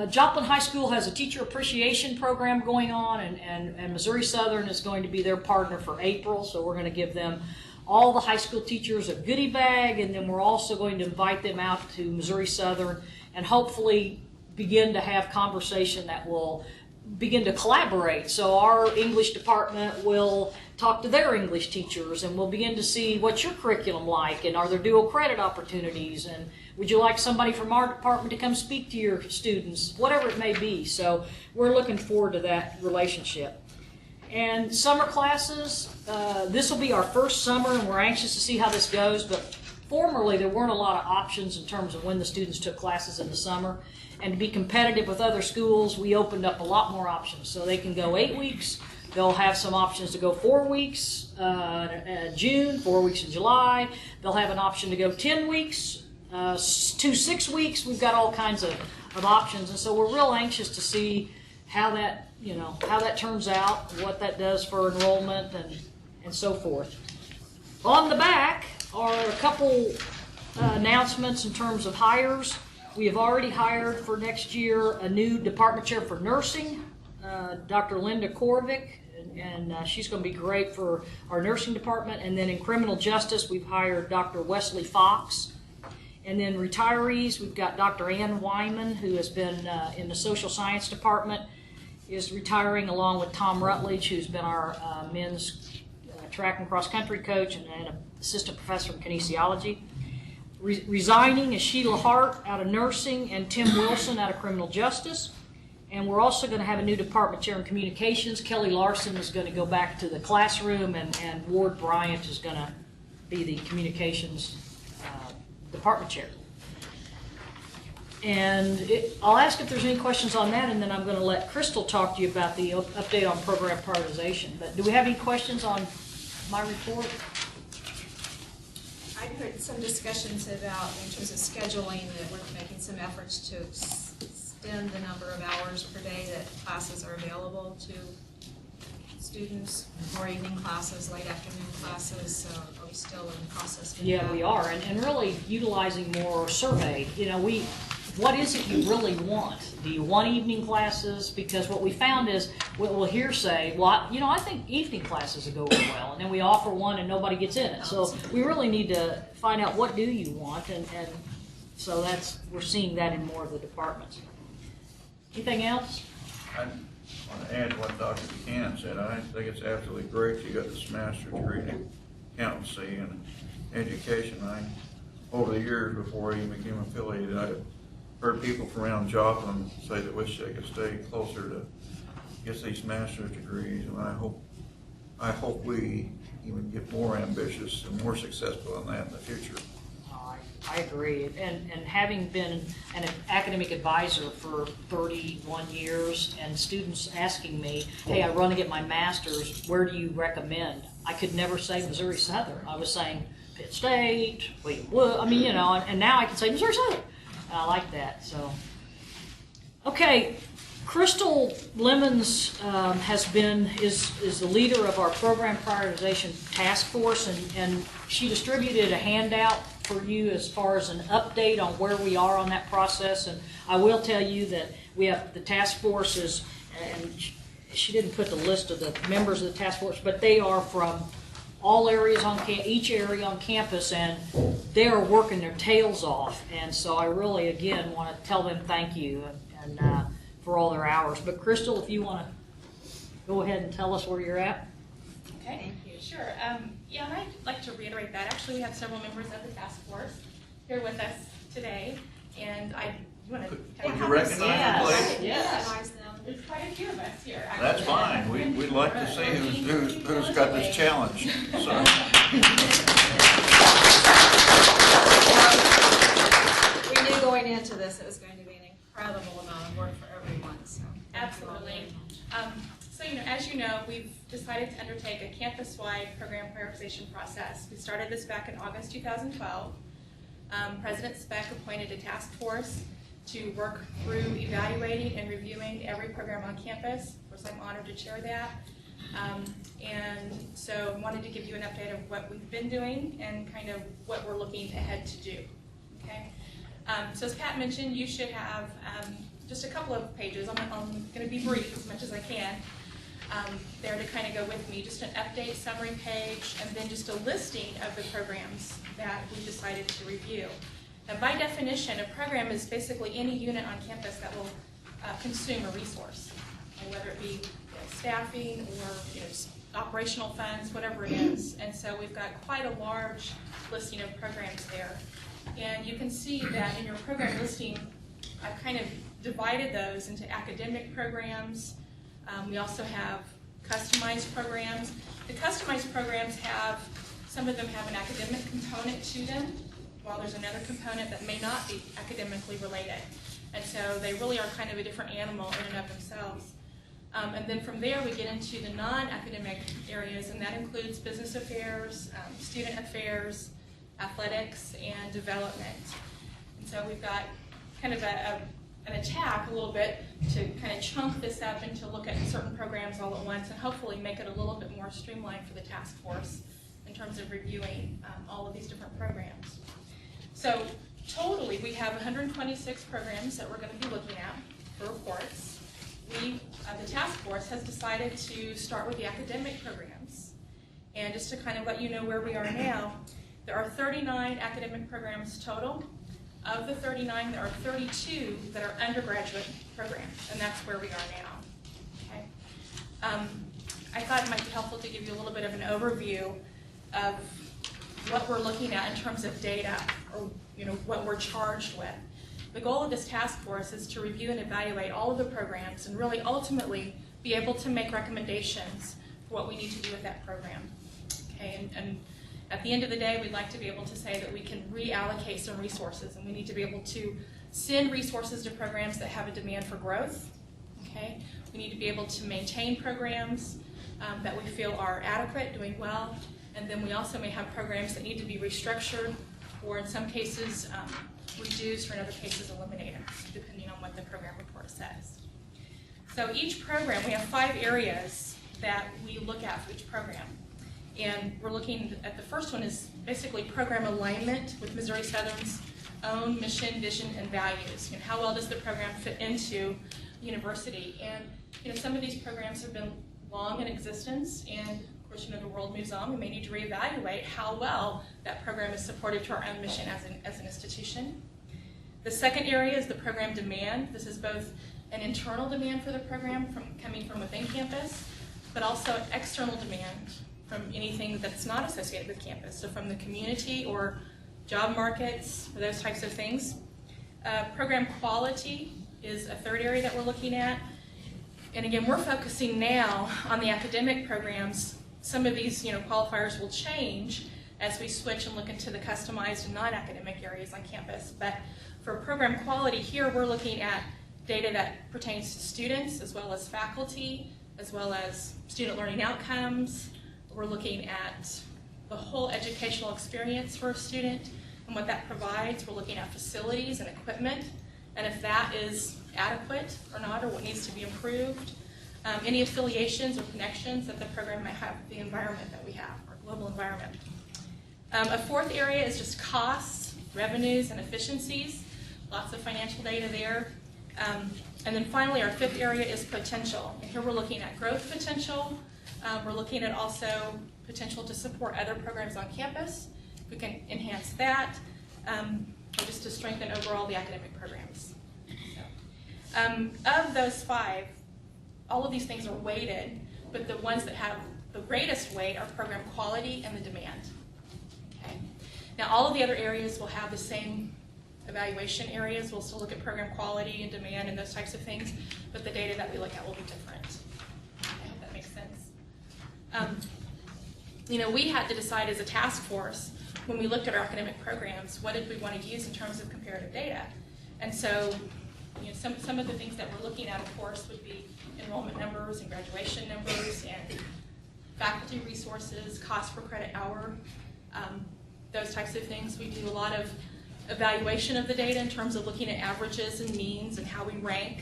Joplin High School has a teacher appreciation program going on, and Missouri Southern is going to be their partner for April, so we're going to give them all the high school teachers a goodie bag, and then we're also going to invite them out to Missouri Southern and hopefully begin to have conversation that will begin to collaborate. So our English department will talk to their English teachers, and we'll begin to see what's your curriculum like, and are there dual credit opportunities, and would you like somebody from our department to come speak to your students, whatever it may be. So we're looking forward to that relationship. And summer classes, this will be our first summer, and we're anxious to see how this goes, but formerly there weren't a lot of options in terms of when the students took classes in the summer. And to be competitive with other schools, we opened up a lot more options. So they can go 8 weeks, they'll have some options to go 4 weeks in June, 4 weeks in July, they'll have an option to go 10 weeks, to 6 weeks. We've got all kinds of options, and so we're real anxious to see how that turns out, what that does for enrollment and so forth. On the back are a couple announcements in terms of hires. We have already hired for next year a new department chair for nursing, Dr. Linda Korvik, and she's going to be great for our nursing department. And then in criminal justice, we've hired Dr. Wesley Fox. And then retirees, we've got Dr. Ann Wyman, who has been in the social science department, is retiring along with Tom Rutledge, who's been our men's track and cross country coach and an assistant professor in kinesiology. Resigning is Sheila Hart out of nursing and Tim Wilson out of criminal justice. And we're also going to have a new department chair in communications. Kelly Larson is going to go back to the classroom, and Ward Bryant is going to be the communications department chair. And I'll ask if there's any questions on that, and then I'm going to let Crystal talk to you about the update on program prioritization. But do we have any questions on my report? I've heard some discussions about, in terms of scheduling, that we're making some efforts to extend the number of hours per day that classes are available to students, more evening classes, late afternoon classes, so are we still in the process of Yeah, that? we are, and really utilizing more survey. You know, what is it you really want? Do you want evening classes? Because what we found is, we'll hear say, well, I think evening classes will go well, and then we offer one and nobody gets in it. So we really need to find out what do you want, and so we're seeing that in more of the departments. Anything else? I want to add what Dr. Buchanan said. I think it's absolutely great you got this master's degree in accountancy and education. Over the years before I even became affiliated, I've heard people from around Joplin say they wish they could stay closer to get these master's degrees, and I hope we even get more ambitious and more successful in that in the future. I agree, and having been an academic advisor for 31 years, and students asking me, hey, I want to get my master's, where do you recommend? I could never say Missouri Southern. I was saying Pitt State, William Wood, and now I can say Missouri Southern. I like that, so. Okay, Crystal Lemons is the leader of our program prioritization task force, and she distributed a handout for you as far as an update on where we are on that process. And I will tell you that we have the task forces, and she didn't put the list of the members of the task force, but they are from all areas each area on campus, and they are working their tails off. And so I really, again, want to tell them thank you and for all their hours. But Crystal, if you want to go ahead and tell us where you're at. Okay, sure. Yeah, and I'd like to reiterate that. Actually, we have several members of the task force here with us today, and you want to Would you recognize them, please? Yes. Recognize them. There's quite a few of us here. That's fine. We'd like to see who's got this challenge. So. We knew going into this it was going to be an incredible amount of work for everyone, so. Absolutely. So, as you know, we've decided to undertake a campus-wide program prioritization process. We started this back in August 2012. President Speck appointed a task force to work through evaluating and reviewing every program on campus. Of course, I'm honored to chair that. And so I wanted to give you an update of what we've been doing and kind of what we're looking ahead to do. Okay. So as Pat mentioned, you should have just a couple of pages. I'm going to be brief as much as I can. There to kind of go with me, just an update summary page, and then just a listing of the programs that we decided to review. And by definition, a program is basically any unit on campus that will consume a resource, whether it be staffing or just operational funds, whatever it is. And so we've got quite a large listing of programs there. And you can see that in your program listing, I've kind of divided those into academic programs. We also have customized programs. The customized programs some of them have an academic component to them, while there's another component that may not be academically related. And so they really are kind of a different animal in and of themselves. And then from there we get into the non-academic areas, and that includes business affairs, student affairs, athletics, and development. And so we've got kind of an attack a little bit to kind of chunk this up and to look at certain programs all at once and hopefully make it a little bit more streamlined for the task force in terms of reviewing all of these different programs. So totally, we have 126 programs that we're going to be looking at for reports. The task force has decided to start with the academic programs. And just to kind of let you know where we are now, there are 39 academic programs total. Of the 39, there are 32 that are undergraduate programs, and that's where we are now. Okay. I thought it might be helpful to give you a little bit of an overview of what we're looking at in terms of data, or what we're charged with. The goal of this task force is to review and evaluate all of the programs and really ultimately be able to make recommendations for what we need to do with that program. Okay, and at the end of the day, we'd like to be able to say that we can reallocate some resources, and we need to be able to send resources to programs that have a demand for growth. Okay, we need to be able to maintain programs that we feel are adequate, doing well, and then we also may have programs that need to be restructured, or in some cases reduced, or in other cases eliminated, depending on what the program report says. So each program, we have 5 areas that we look at for each program. And we're looking at the first one is basically program alignment with Missouri Southern's own mission, vision, and values. How well does the program fit into university? And some of these programs have been long in existence, and of course, the world moves on. We may need to reevaluate how well that program is supportive to our own mission as an institution. The second area is the program demand. This is both an internal demand for the program coming from within campus, but also an external demand from anything that's not associated with campus, so from the community or job markets, or those types of things. Program quality is a third area that we're looking at. And again, we're focusing now on the academic programs. Some of these qualifiers will change as we switch and look into the customized and non-academic areas on campus. But for program quality here, we're looking at data that pertains to students as well as faculty, as well as student learning outcomes. We're looking at the whole educational experience for a student and what that provides. We're looking at facilities and equipment, and if that is adequate or not, or what needs to be improved. Any affiliations or connections that the program might have with the environment that we have, our global environment. A fourth area is just costs, revenues, and efficiencies. Lots of financial data there. And then finally, our fifth area is potential. And here we're looking at growth potential. We're looking at also potential to support other programs on campus. We can enhance that, or just to strengthen overall the academic programs. So, of those 5, all of these things are weighted, but the ones that have the greatest weight are program quality and the demand. Okay. Now, all of the other areas will have the same evaluation areas. We'll still look at program quality and demand and those types of things, but the data that we look at will be different. I hope that makes sense. We had to decide as a task force when we looked at our academic programs, what did we want to use in terms of comparative data? And so, some of the things that we're looking at, of course, would be enrollment numbers and graduation numbers and faculty resources, cost per credit hour, those types of things. We do a lot of evaluation of the data in terms of looking at averages and means and how we rank,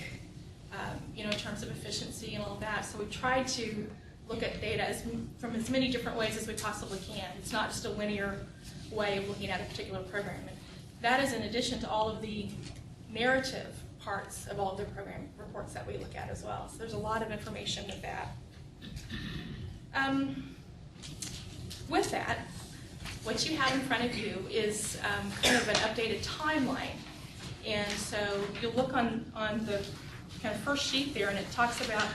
in terms of efficiency and all of that. So we try to look at data from as many different ways as we possibly can. It's not just a linear way of looking at a particular program. And that is in addition to all of the narrative parts of all of the program reports that we look at as well. So there's a lot of information with that. With that, what you have in front of you is kind of an updated timeline. And so you'll look on the kind of first sheet there, and it talks about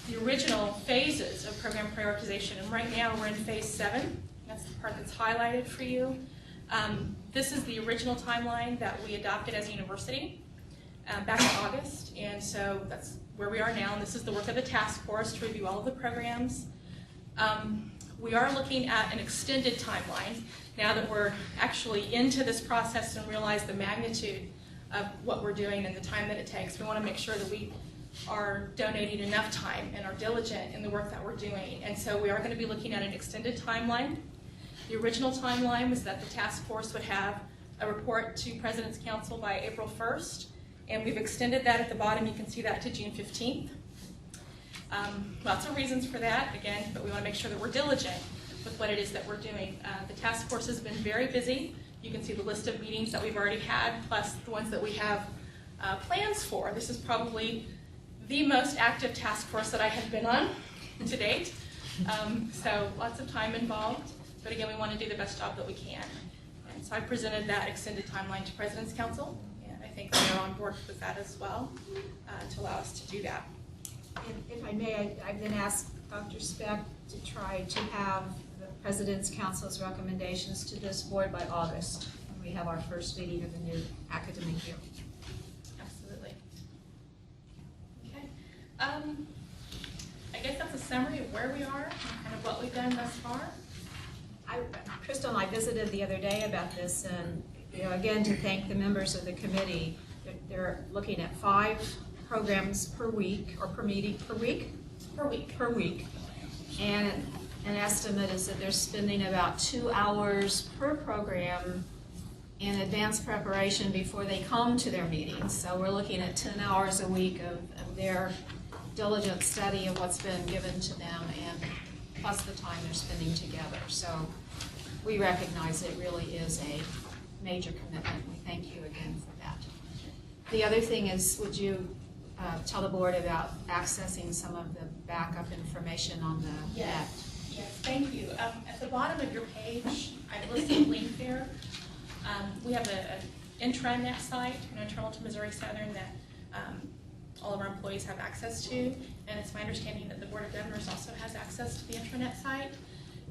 the original phases of program prioritization. And right now we're in phase 7. That's the part that's highlighted for you. This is the original timeline that we adopted as a university back in August. And so that's where we are now. And this is the work of the task force to review all of the programs. We are looking at an extended timeline now that we're actually into this process and realize the magnitude of what we're doing and the time that it takes. We want to make sure that we are donating enough time and are diligent in the work that we're doing. And so we are going to be looking at an extended timeline. The original timeline was that the task force would have a report to President's Council by April 1st, and we've extended that at the bottom. You can see that to June 15th. Lots of reasons for that, again, but we want to make sure that we're diligent with what it is that we're doing. The task force has been very busy You can see the list of meetings that we've already had, plus the ones that we have plans for. This is probably the most active task force that I have been on to date. So lots of time involved, but again, we want to do the best job that we can. And so I presented that extended timeline to President's Council, and I think they're on board with that as well to allow us to do that. And if I may, I've been asked Dr. Speck to try to have the President's Council's recommendations to this board by August, when we have our first meeting of the new academic year. Absolutely. Okay. I guess that's a summary of where we are and kind of what we've done thus far. Crystal and I visited the other day about this, and again, to thank the members of the committee. They're looking at 5 programs per week, or per meeting, per week? Per week. And an estimate is that they're spending about 2 hours per program in advanced preparation before they come to their meetings. So we're looking at 10 hours a week of their diligent study of what's been given to them, and plus the time they're spending together. So we recognize it really is a major commitment. We thank you again for that. The other thing is, would you tell the board about accessing some of the backup information on the net? Yes, thank you. At the bottom of your page, I've listed a link there. We have an intranet site, internal to Missouri Southern, that all of our employees have access to, and it's my understanding that the Board of Governors also has access to the intranet site.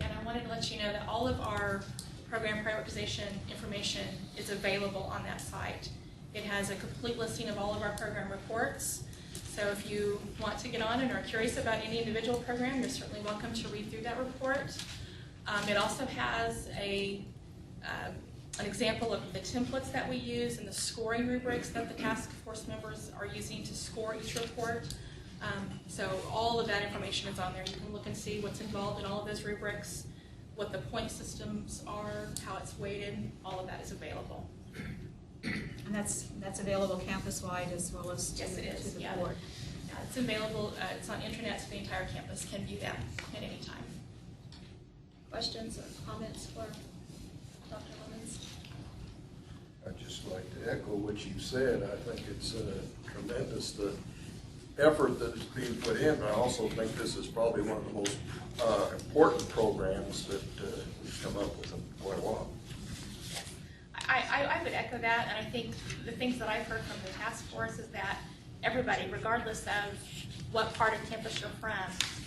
And I wanted to let you know that all of our program prioritization information is available on that site. It has a complete listing of all of our program reports. So if you want to get on and are curious about any individual program, you're certainly welcome to read through that report. It also has an example of the templates that we use and the scoring rubrics that the task force members are using to score each report. So all of that information is on there. You can look and see what's involved in all of those rubrics, what the point systems are, how it's weighted, all of that is available. And that's available campus-wide as well as to the board. It's available, it's on intranet, so the entire campus can view that at any time. Questions or comments for Dr. Lemons? I'd just like to echo what you said. I think it's tremendous, the effort that is being put in. I also think this is probably one of the most important programs that we've come up with in quite a while. I would echo that, and I think the things that I've heard from the task force is that everybody, regardless of what part of campus you're from,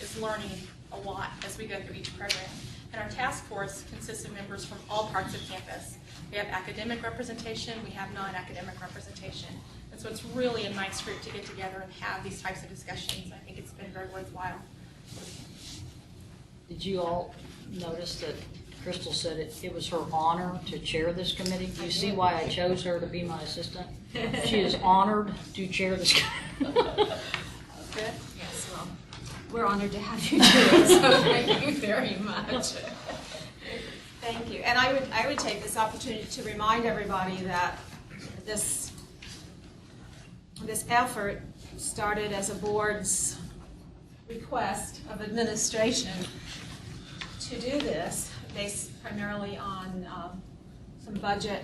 is learning a lot as we go through each program. And our task force consists of members from all parts of campus. We have academic representation, we have non-academic representation. And so it's really a nice group to get together and have these types of discussions. I think it's been very worthwhile. Did you all notice that Crystal said it was her honor to chair this committee? Do you see why I chose her to be my assistant? She is honored to chair this committee. Good. Yes, well, we're honored to have you do it, so thank you very much. Thank you. And I would take this opportunity to remind everybody that this effort started as a board's request of administration to do this, based primarily on some budget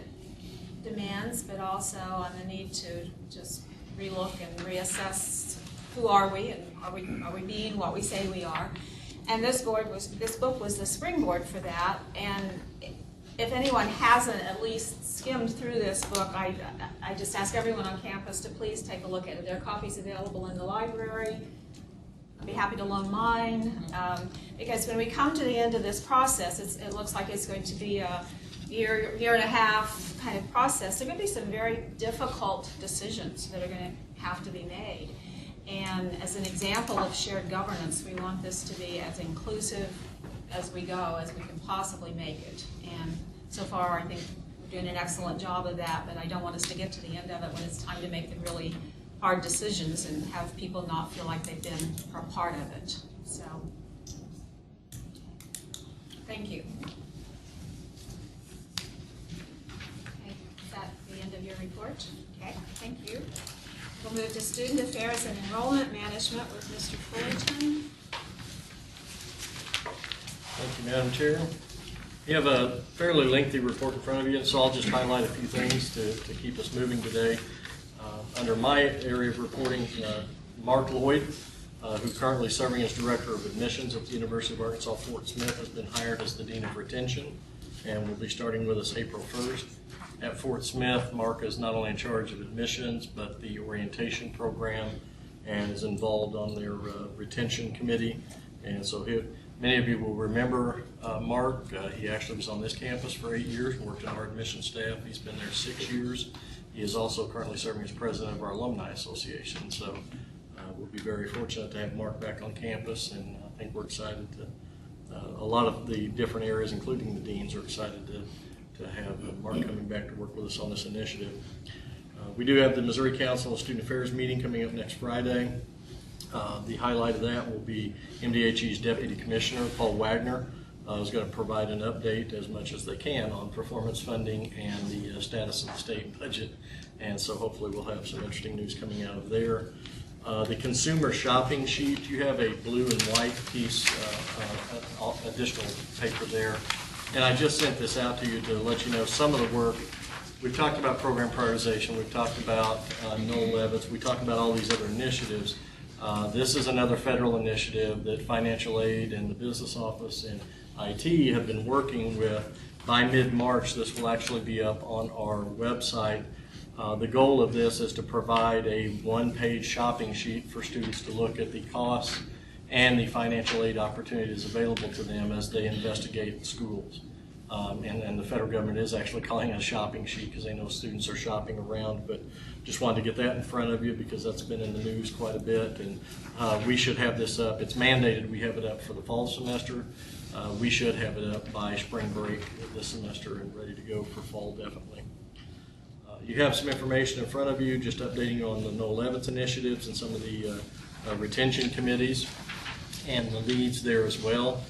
demands, but also on the need to just relook and reassess who are we, and are we being what we say we are. And this book was the springboard for that. And if anyone hasn't at least skimmed through this book, I just ask everyone on campus to please take a look at it. There are copies available in the library. I'd be happy to loan mine, because when we come to the end of this process, it looks like it's going to be a year and a half kind of process. There are going to be some very difficult decisions that are going to have to be made. And as an example of shared governance, we want this to be as inclusive as we go, as we can possibly make it. And so far, I think we're doing an excellent job of that, but I don't want us to get to the end of it when it's time to make the really hard decisions and have people not feel like they've been a part of it. So, thank you. Okay, is that the end of your report? Okay, thank you. We'll move to Student Affairs and Enrollment Management with Mr. Fullerton. Thank you, Madam Chair. You have a fairly lengthy report in front of you, so I'll just highlight a few things to keep us moving today. Under my area of reporting, Mark Lloyd, who's currently serving as Director of Admissions at the University of Arkansas Fort Smith, has been hired as the Dean of Retention and will be starting with us April 1st. At Fort Smith, Mark is not only in charge of admissions, but the orientation program and is involved on their retention committee. And so many of you will remember Mark. He actually was on this campus for 8 years and worked on our admission staff. He's been there 6 years. He is also currently serving as president of our Alumni Association. So we'll be very fortunate to have Mark back on campus, and I think we're excited to, a lot of the different areas, including the deans, are excited to have Mark coming back to work with us on this initiative. We do have the Missouri Council of Student Affairs meeting coming up next Friday. The highlight of that will be MDHE's Deputy Commissioner, Paul Wagner, is going to provide an update as much as they can on performance funding and the status of the state budget. And so hopefully we'll have some interesting news coming out of there. The consumer shopping sheet, you have a blue and white piece, additional paper there. And I just sent this out to you to let you know some of the work. We've talked about program prioritization, we've talked about Noel Levitz, we talked about all these other initiatives. This is another federal initiative that financial aid and the business office and IT have been working with. By mid-March, this will actually be up on our website. The goal of this is to provide a one-page shopping sheet for students to look at the costs and the financial aid opportunities available to them as they investigate schools. And the federal government is actually calling it a shopping sheet because they know students are shopping around, but just wanted to get that in front of you because that's been in the news quite a bit, and we should have this up. It's mandated we have it up for the fall semester. We should have it up by spring break this semester and ready to go for fall definitely. You have some information in front of you just updating on the Noel Levitz initiatives and some of the retention committees and the leads there as well.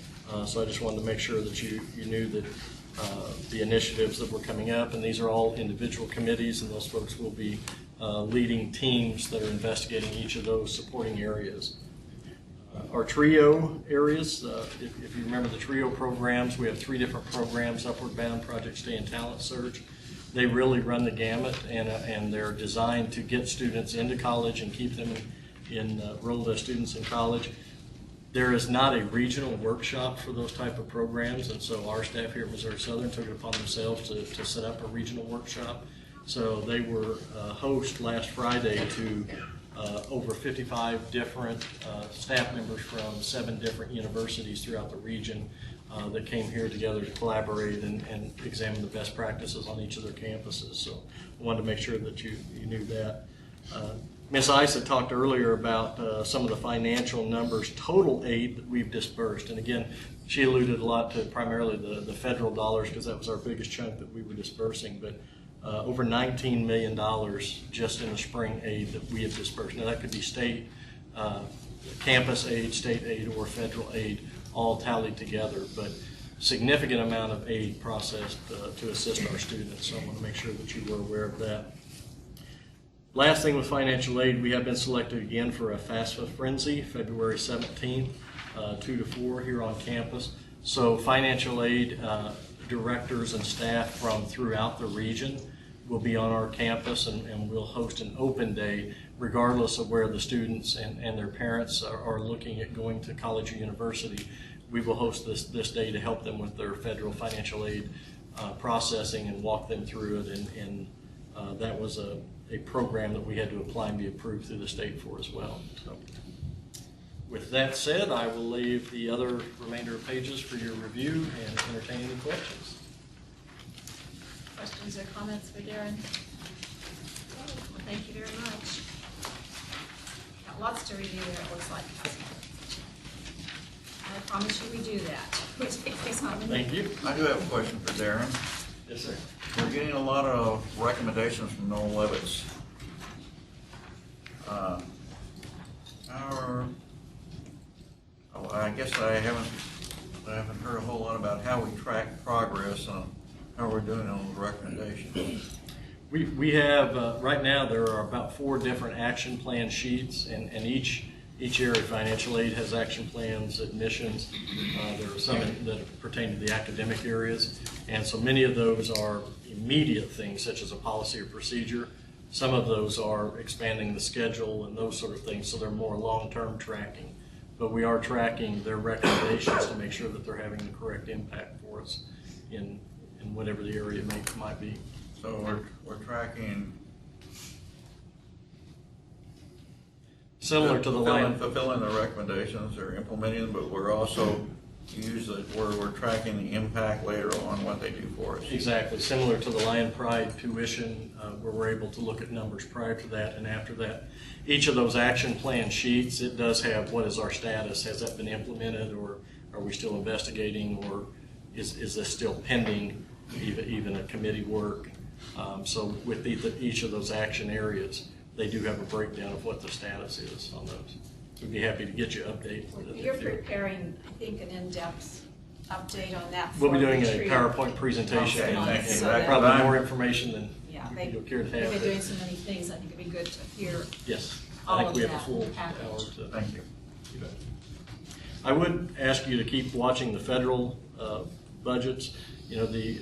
So I just wanted to make sure that you knew that the initiatives that were coming up, and these are all individual committees, and those folks will be leading teams that are investigating each of those supporting areas. Our TRIO areas, if you remember the TRIO programs, we have 3 different programs: Upward Bound, Project Stay, and Talent Search. They really run the gamut, and they're designed to get students into college and keep them enrolled as students in college. There is not a regional workshop for those type of programs, and so our staff here at Missouri Southern took it upon themselves to set up a regional workshop. So they were host last Friday to over 55 different staff members from 7 different universities throughout the region that came here together to collaborate and examine the best practices on each of their campuses. So I wanted to make sure that you knew that. Ms. Isa talked earlier about some of the financial numbers, total aid that we've dispersed. And again, she alluded a lot to primarily the federal dollars because that was our biggest chunk that we were dispersing. But over $19 million just in the spring aid that we have dispersed. Now that could be state, campus aid, state aid, or federal aid all tallied together. But significant amount of aid processed to assist our students. So I want to make sure that you were aware of that. Last thing with financial aid, we have been selected again for a FAFSA Frenzy, February 17th, 2 to 4 here on campus. So financial aid directors and staff from throughout the region will be on our campus, and we'll host an open day regardless of where the students and their parents are looking at going to college or university. We will host this day to help them with their federal financial aid processing and walk them through it, and that was a program that we had to apply and be approved through the state for as well. So, with that said, I will leave the other remainder of pages for your review and entertain any questions. Questions or comments for Darren? Well, thank you very much. Got lots to review there, it looks like. I promise you we do that. We take these on. Thank you. I do have a question for Darren. Yes, sir. We're getting a lot of recommendations from Noel Levitz. I guess I haven't heard a whole lot about how we track progress on how we're doing on the recommendations. We have, right now there are about 4 different action plan sheets, and each Each area of financial aid has action plans, admissions. There are some that pertain to the academic areas. And so many of those are immediate things, such as a policy or procedure. Some of those are expanding the schedule and those sort of things, so they're more long-term tracking. But we are tracking their recommendations to make sure that they're having the correct impact for us in whatever the area might be. So we're tracking. Similar to the line. Fulfilling the recommendations or implementing them, but we're also we're tracking the impact later on what they do for us. Exactly, similar to the Lion Pride tuition, where we're able to look at numbers prior to that and after that. Each of those action plan sheets, it does have what is our status, has that been implemented, or are we still investigating, or is this still pending, even a committee work? So with each of those action areas, they do have a breakdown of what the status is on those. We'd be happy to get you an update. You're preparing, I think, an in-depth update on that. We'll be for doing a retreat. PowerPoint presentation Okay, and thank you. So that- probably more information than Yeah, you'll care to they've have. been doing so many things, I think it'd be good to hear. Yes, all I think of we have a that full package. hour to. Thank you. You bet. I would ask you to keep watching the federal budgets. You know, the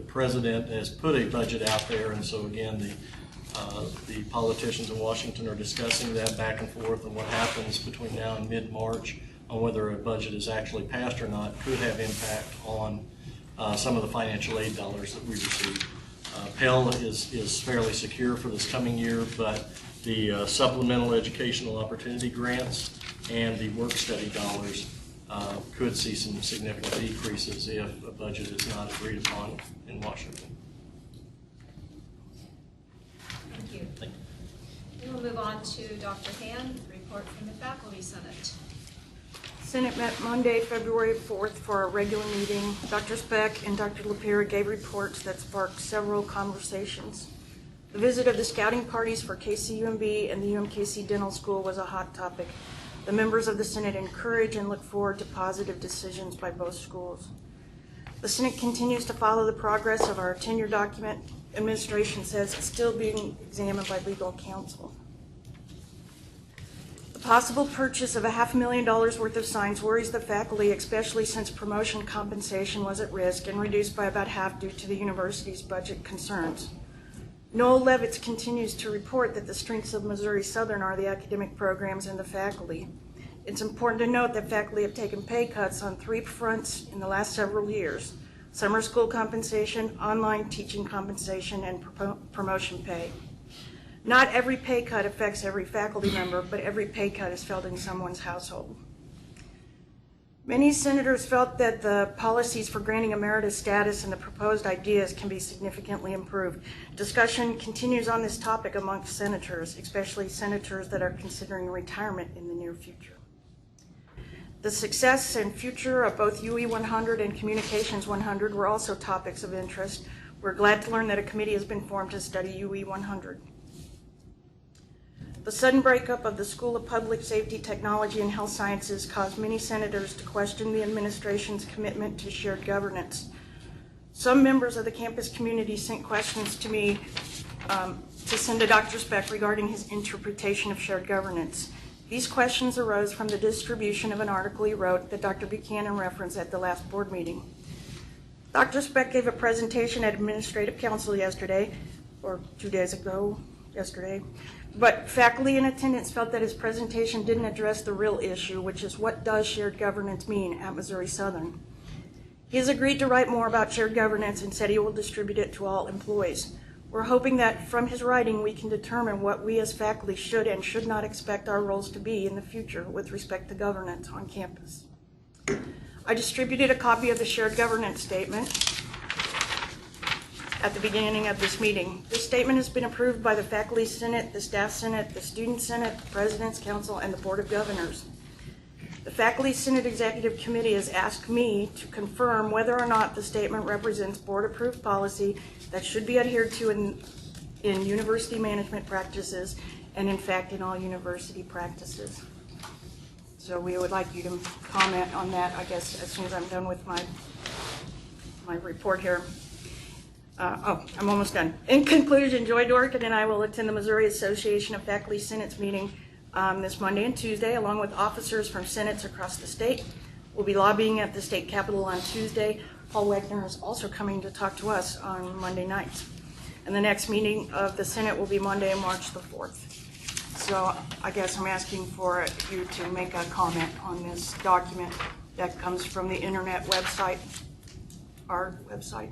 president has put a budget out there, and so again, the politicians in Washington are discussing that back and forth, and what happens between now and mid-March on whether a budget is actually passed or not could have impact on some of the financial aid dollars that we receive. Pell is fairly secure for this coming year, but the supplemental educational opportunity grants and the work study dollars could see some significant decreases if a budget is not agreed upon in Washington. Thank you. Thank you. Then we'll move on to Dr. Hand, report from the Faculty Senate. Senate met Monday, February 4th for our regular meeting. Dr. Speck and Dr. LaPierre gave reports that sparked several conversations. The visit of the scouting parties for KCUMB and the UMKC Dental School was a hot topic. The members of the Senate encourage and look forward to positive decisions by both schools. The Senate continues to follow the progress of our tenure document. Administration says it's still being examined by legal counsel. The possible purchase of $500,000 worth of signs worries the faculty, especially since promotion compensation was at risk and reduced by about half due to the university's budget concerns. Noel Levitz continues to report that the strengths of Missouri Southern are the academic programs and the faculty. It's important to note that faculty have taken pay cuts on 3 fronts in the last several years: summer school compensation, online teaching compensation, and promotion pay. Not every pay cut affects every faculty member, but every pay cut is felt in someone's household. Many senators felt that the policies for granting emeritus status and the proposed ideas can be significantly improved. Discussion continues on this topic amongst senators, especially senators that are considering retirement in the near future. The success and future of both UE 100 and Communications 100 were also topics of interest. We're glad to learn that a committee has been formed to study UE 100. The sudden breakup of the School of Public Safety, Technology, and Health Sciences caused many senators to question the administration's commitment to shared governance. Some members of the campus community sent questions to me to send to Dr. Speck regarding his interpretation of shared governance. These questions arose from the distribution of an article he wrote that Dr. Buchanan referenced at the last board meeting. Dr. Speck gave a presentation at Administrative Council yesterday, or 2 days ago, yesterday, but faculty in attendance felt that his presentation didn't address the real issue, which is what does shared governance mean at Missouri Southern. He has agreed to write more about shared governance and said he will distribute it to all employees. We're hoping that from his writing we can determine what we as faculty should and should not expect our roles to be in the future with respect to governance on campus. I distributed a copy of the shared governance statement at the beginning of this meeting. This statement has been approved by the Faculty Senate, the Staff Senate, the Student Senate, the President's Council, and the Board of Governors. The Faculty Senate Executive Committee has asked me to confirm whether or not the statement represents board-approved policy that should be adhered to in university management practices and, in fact, in all university practices. So we would like you to comment on that, I guess, as soon as I'm done with my report here. I'm almost done. In conclusion, Joy Dorkin and I will attend the Missouri Association of Faculty Senate's meeting this Monday and Tuesday, along with officers from senates across the state. We'll be lobbying at the state capitol on Tuesday. Paul Wegner is also coming to talk to us on Monday nights. And the next meeting of the Senate will be Monday, March the 4th. So I guess I'm asking for you to make a comment on this document that comes from the internet website, our website.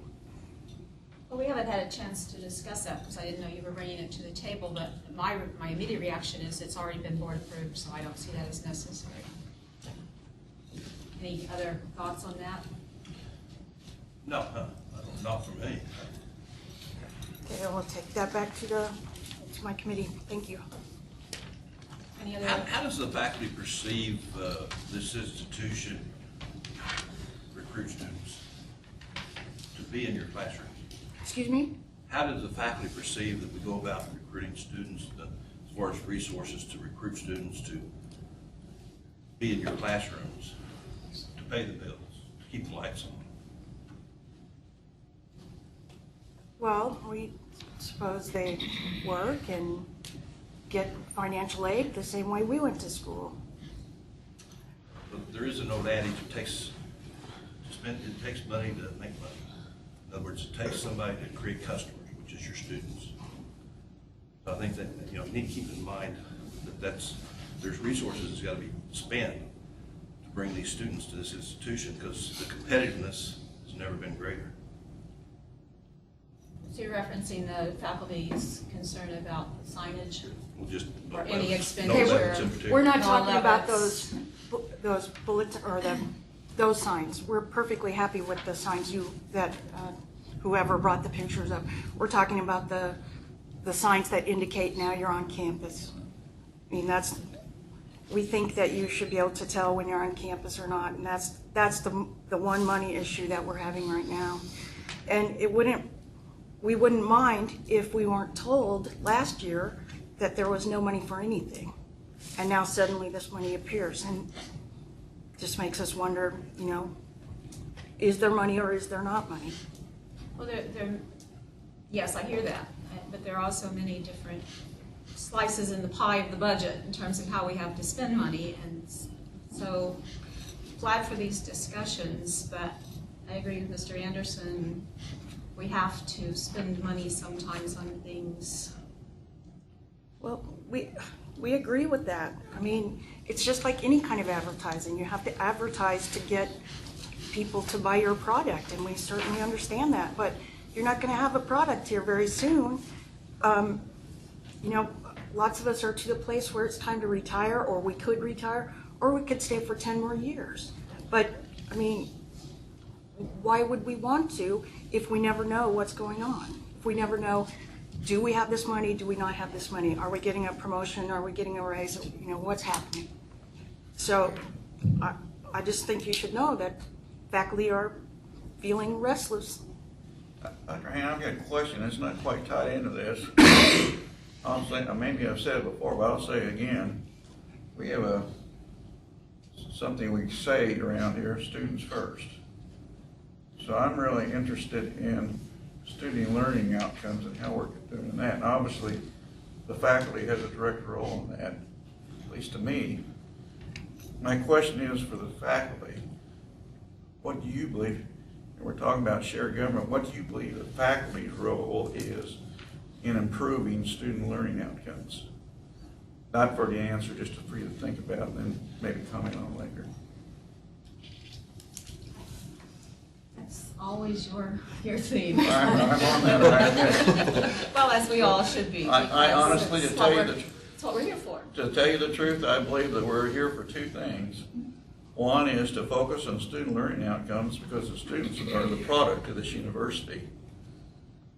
Well, we haven't had a chance to discuss that because I didn't know you were bringing it to the table, but my immediate reaction is it's already been board approved, so I don't see that as necessary. Any other thoughts on that? No, not for me. Okay, we'll take that back to my committee. Thank you. Any other? How does the faculty perceive this institution recruit students to be in your classroom? Excuse me? How does the faculty perceive that we go about recruiting students as far as resources to recruit students to be in your classrooms, to pay the bills, to keep the lights on? Well, we suppose they work and get financial aid the same way we went to school. But there is an old adage, it takes money to make money. In other words, it takes somebody to create customers, which is your students. So I think that, you need to keep in mind that there's resources that's got to be spent to bring these students to this institution because the competitiveness has never been greater. So you're referencing the faculty's concern about signage We'll just or any no expenditure? levels in particular. We're not No talking about levels. those bullets or those signs. We're perfectly happy with the signs that whoever brought the pictures up. We're talking about the signs that indicate now you're on campus. I mean, we think that you should be able to tell when you're on campus or not, and that's the one money issue that we're having right now. And we wouldn't mind if we weren't told last year that there was no money for anything. And now suddenly this money appears and just makes us wonder, is there money or is there not money? Well, yes, I hear that, but there are also many different slices in the pie of the budget in terms of how we have to spend money. And so glad for these discussions, but I agree with Mr. Anderson. We have to spend money sometimes on things. Well, we agree with that. I mean, it's just like any kind of advertising. You have to advertise to get people to buy your product, and we certainly understand that. But you're not going to have a product here very soon. Lots of us are to the place where it's time to retire, or we could retire, or we could stay for 10 more years. But, I mean, why would we want to if we never know what's going on? If we never know, do we have this money? Do we not have this money? Are we getting a promotion? Are we getting a raise? What's happening? So I just think you should know that faculty are feeling restless. Dr. Han, I've got a question. It's not quite tied into this. Maybe I've said it before, but I'll say it again. We have something we say around here, students first. So I'm really interested in student learning outcomes and how we're doing that. And obviously, the faculty has a direct role in that, at least to me. My question is for the faculty, what do you believe, and we're talking about shared government, what do you believe the faculty's role is in improving student learning outcomes? Not for the answer, just for you to think about and then maybe comment on later. That's always your theme. I'm on that, I guess. Well, as we all should be. I because honestly, it's to tell you it's what we're here for. To tell you the truth, I believe that we're here for two things. One is to focus on student learning outcomes because the students are the product of this university.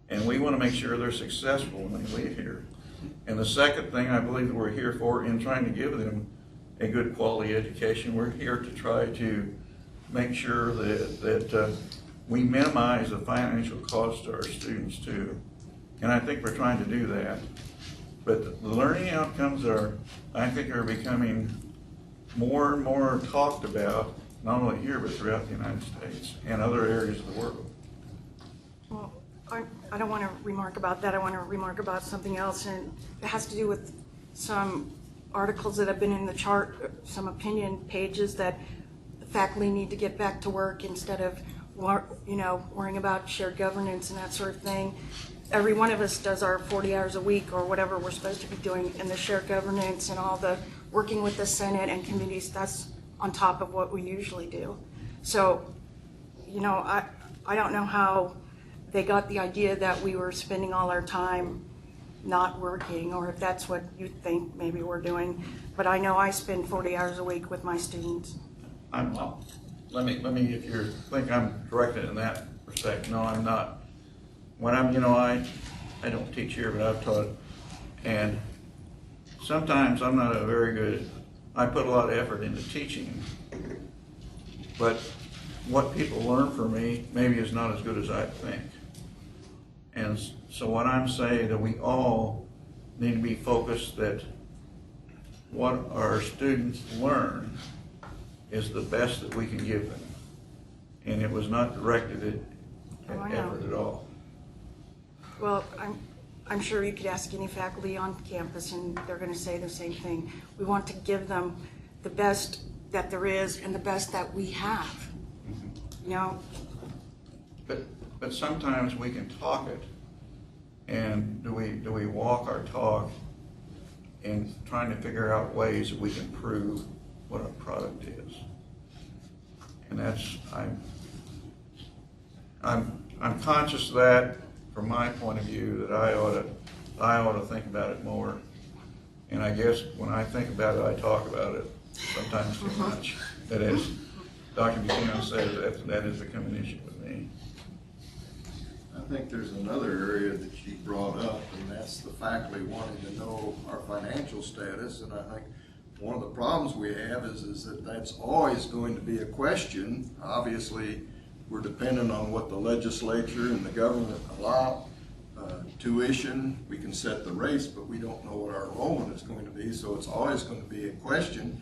And we want to make sure they're successful when they leave here. And the second thing I believe that we're here for in trying to give them a good quality education, we're here to try to make sure that we minimize the financial cost to our students too. And I think we're trying to do that. But the learning outcomes I think are becoming more and more talked about, not only here, but throughout the United States and other areas of the world. Well, I don't want to remark about that. I want to remark about something else, and it has to do with some articles that have been in the chart, some opinion pages that the faculty need to get back to work instead of, worrying about shared governance and that sort of thing. Every one of us does our 40 hours a week or whatever we're supposed to be doing in the shared governance and all the working with the Senate and committees. That's on top of what we usually do. So, I don't know how they got the idea that we were spending all our time not working, or if that's what you think maybe we're doing. But I know I spend 40 hours a week with my students. Let me, if you think I'm directed in that respect, no, I'm not. When I'm, I don't teach here, but I've taught, and sometimes I'm not I put a lot of effort into teaching, but what people learn from me maybe is not as good as I think. And so what I'm saying, that we all need to be focused that what our students learn is the best that we can give them. And it was not directed at effort at all. Well, I'm sure you could ask any faculty on campus and they're going to say the same thing. We want to give them the best that there is and the best that we have. But sometimes we can talk it, and do we walk our talk in trying to figure out ways that we can prove what our product is? And that's I'm conscious of that from my point of view, that I ought to think about it more. And I guess when I think about it, I talk about it sometimes too much. That is, Dr. Buchanan says that is becoming an issue with me. I think there's another area that she brought up, and that's the faculty wanting to know our financial status. And I think one of the problems we have is that that's always going to be a question. Obviously, we're dependent on what the legislature and the government allow. Tuition, we can set the rates, but we don't know what our enrollment is going to be, so it's always going to be a question.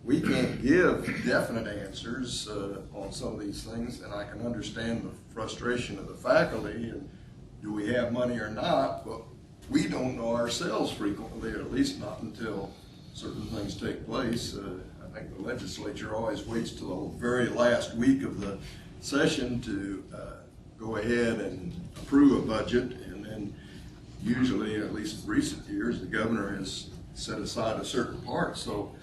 We can't give definite answers on some of these things, and I can understand the frustration of the faculty, and do we have money or not, but we don't know ourselves frequently, or at least not until certain things take place. I think the legislature always waits till the very last week of the session to go ahead and approve a budget, and then usually, at least in recent years, the governor has set aside a certain part. So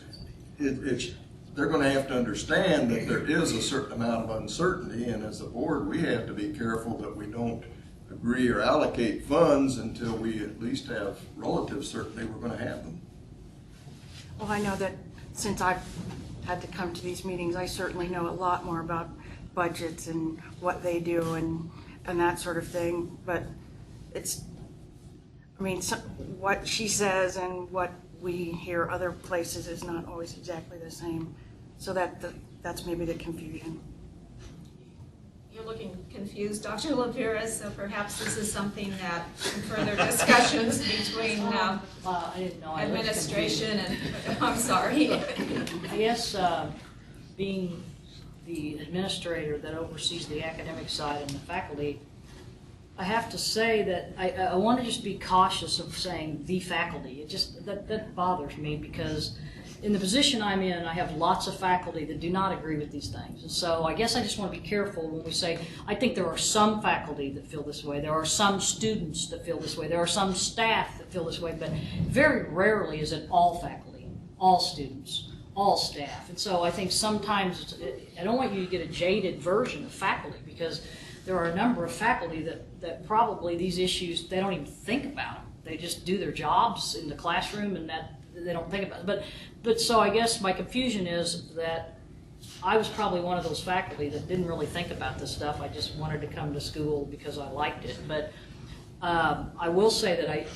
they're going to have to understand that there is a certain amount of uncertainty, and as a board, we have to be careful that we don't agree or allocate funds until we at least have relative certainty we're going to have them. Well, I know that since I've had to come to these meetings, I certainly know a lot more about budgets and what they do and that sort of thing. But what she says and what we hear other places is not always exactly the same. So that's maybe the confusion. You're looking confused, Dr. Lapira, so perhaps this is something that further discussions between I didn't know I looked administration and, I'm sorry. I guess being the administrator that oversees the academic side and the faculty, I have to say that I want to just be cautious of saying the faculty. It just, that bothers me, because in the position I'm in, I have lots of faculty that do not agree with these things. And so I guess I just want to be careful when we say, I think there are some faculty that feel this way, there are some students that feel this way, there are some staff that feel this way, but very rarely is it all faculty, all students, all staff. And so I think sometimes, I don't want you to get a jaded version of faculty, because there are a number of faculty that probably these issues, they don't even think about them. They just do their jobs in the classroom, and that they don't think about it. But so I guess my confusion is that I was probably one of those faculty that didn't really think about this stuff. I just wanted to come to school because I liked it. But I will say that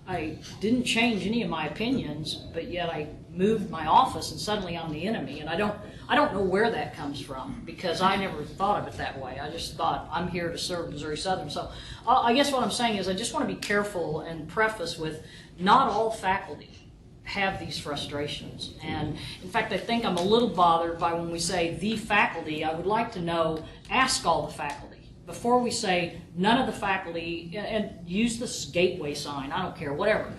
I didn't change any of my opinions, but yet I moved my office and suddenly I'm the enemy. And I don't know where that comes from, because I never thought of it that way. I just thought, I'm here to serve Missouri Southern. So I guess what I'm saying is I just want to be careful and preface with, not all faculty have these frustrations. And in fact, I think I'm a little bothered by when we say the faculty. I would like to know, ask all the faculty. Before we say none of the faculty, and use this gateway sign, I don't care, whatever.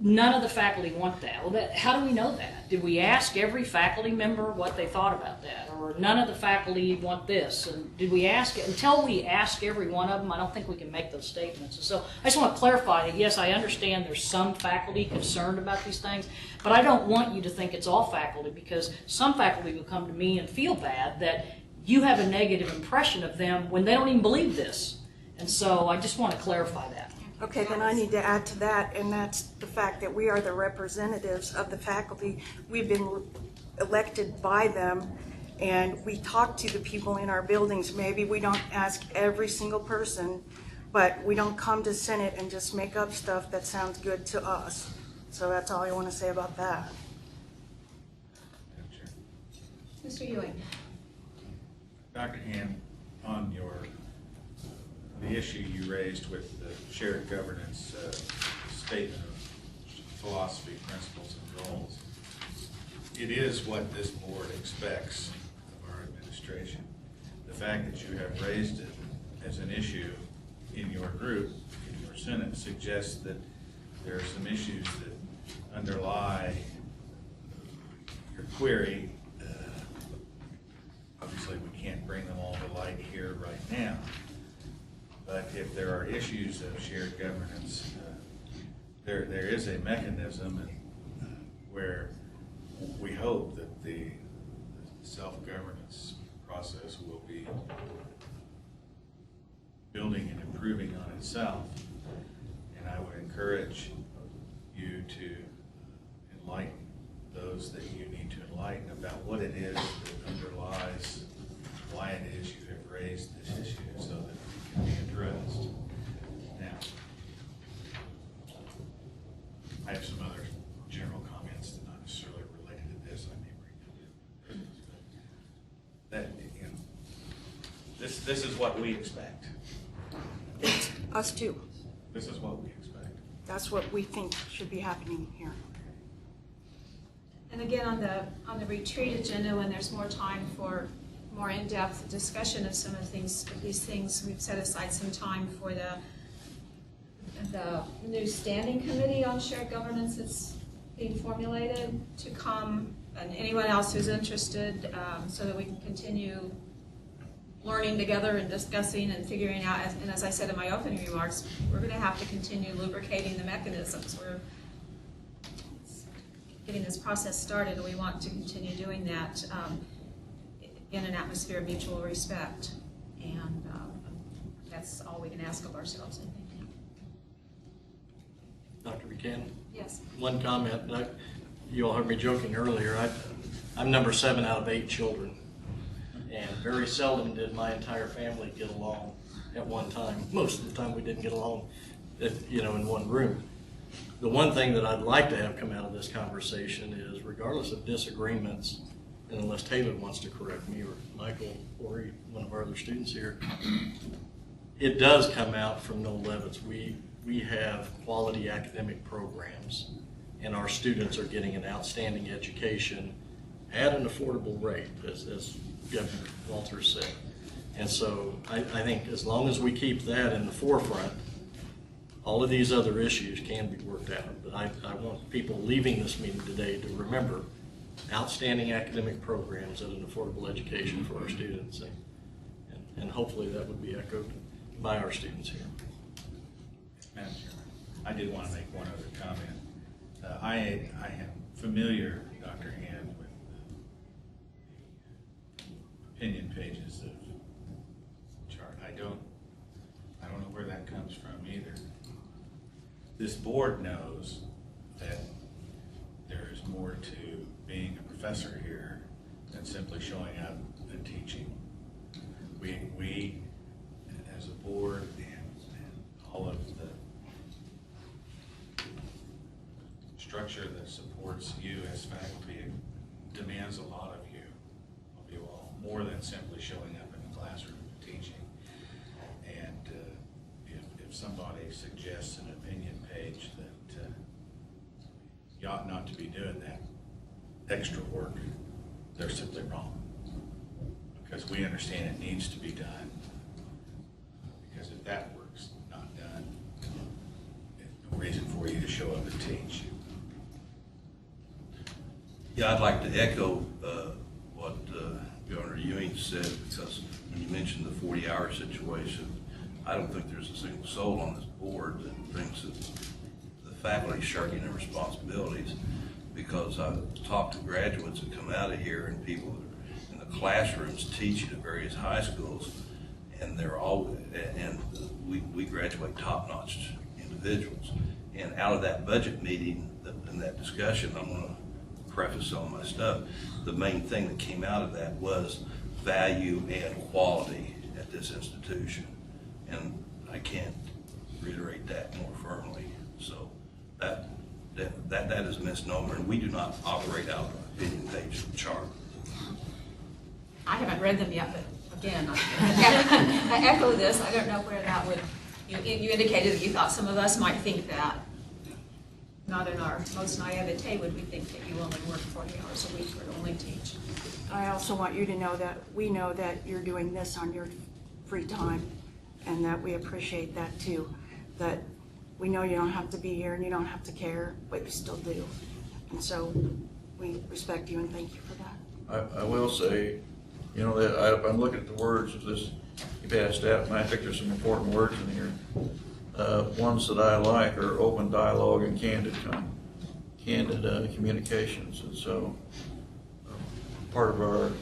none of the faculty want that. Well, how do we know that? Did we ask every faculty member what they thought about that? Or none of the faculty want this? And did we ask it? Until we ask every one of them, I don't think we can make those statements. And so I just want to clarify that, yes, I understand there's some faculty concerned about these things, but I don't want you to think it's all faculty, because some faculty will come to me and feel bad that you have a negative impression of them when they don't even believe this. And so I just want to clarify that. Okay, then I need to add to that, and that's the fact that we are the representatives of the faculty. We've been elected by them, and we talk to the people in our buildings. Maybe we don't ask every single person, but we don't come to Senate and just make up stuff that sounds good to us. So that's all I want to say about that. Mr. Ewing? Dr. Hand, on the issue you raised with the shared governance statement of philosophy, principles, and goals, it is what this board expects of our administration. The fact that you have raised it as an issue in your group, in your Senate, suggests that there are some issues that underlie your query. Obviously, we can't bring them all to light here right now. But if there are issues of shared governance, there is a mechanism where we hope that the self-governance process will be building and improving on itself. And I would encourage you to enlighten those that you need to enlighten about what it is that underlies why it is you have raised this issue, so that it can be addressed. Now, I have some other general comments that not necessarily related to this. I may bring up that, you know, this is what we expect. Us too. This is what we expect. That's what we think should be happening here. And again, on the retreat agenda, when there's more time for more in-depth discussion of some of these things, we've set aside some time for the new standing committee on shared governance that's being formulated to come, and anyone else who's interested, so that we can continue learning together and discussing and figuring out, and as I said in my opening remarks, we're going to have to continue lubricating the mechanisms. We're getting this process started, and we want to continue doing that in an atmosphere of mutual respect. And that's all we can ask of ourselves, I think. Dr. Buchanan? Yes. One comment. You all heard me joking earlier. I'm number 7 out of 8 children. And very seldom did my entire family get along at one time. Most of the time we didn't get along, in one room. The one thing that I'd like to have come out of this conversation is, regardless of disagreements, and unless Taylor wants to correct me, or Michael, or one of our other students here, it does come out from Noel Levitt's. We have quality academic programs, and our students are getting an outstanding education at an affordable rate, as Governor Walters said. And so I think as long as we keep that in the forefront, all of these other issues can be worked out. But I want people leaving this meeting today to remember outstanding academic programs at an affordable education for our students. And hopefully that would be echoed by our students here. Madam Chairman, I did want to make one other comment. I am familiar, Dr. Hand, with the opinion pages of the chart. I don't know where that comes from either. This board knows that there is more to being a professor here than simply showing up and teaching. We as a board and all of the structure that supports you as faculty demands a lot of you all, more than simply showing up in the classroom and teaching. And if somebody suggests an opinion page that you ought not to be doing that extra work, they're simply wrong. Because we understand it needs to be done. Because if that work's not done, there's no reason for you to show up and teach. Yeah, I'd like to echo what Governor Ewing said, because when you mentioned the 40-hour situation, I don't think there's a single soul on this board that thinks that the faculty shirking their responsibilities, because I've talked to graduates that come out of here and people that are in the classrooms teaching at various high schools, and they're all, and we graduate top-notch individuals. And out of that budget meeting and that discussion, I'm going to preface all my stuff. The main thing that came out of that was value and quality at this institution, and I can't reiterate that more firmly. So that is a misnomer, and we do not operate out of an opinion page chart. I haven't read them yet, but again, I echo this. I don't know where that would, you indicated that you thought some of us might think that. Not in our most naivete would we think that you only work 40 hours a week or only teach. I also want you to know that we know that you're doing this on your free time, and that we appreciate that too. That we know you don't have to be here and you don't have to care, but you still do. And so we respect you and thank you for that. I will say, you know, that I'm looking at the words of this past staff, and I think there's some important words in here. Ones that I like are open dialogue and candid communications. And so part of our,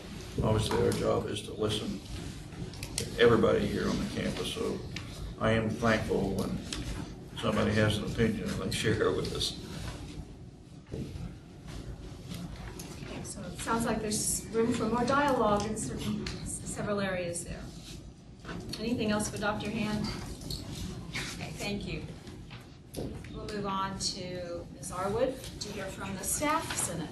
obviously our job is to listen to everybody here on the campus. So I am thankful when somebody has an opinion and they share it with us. Okay, so it sounds like there's room for more dialogue in several areas there. Anything else for Dr. Hand? Okay, thank you. We'll move on to Ms. Arwood to hear from the Staff Senate.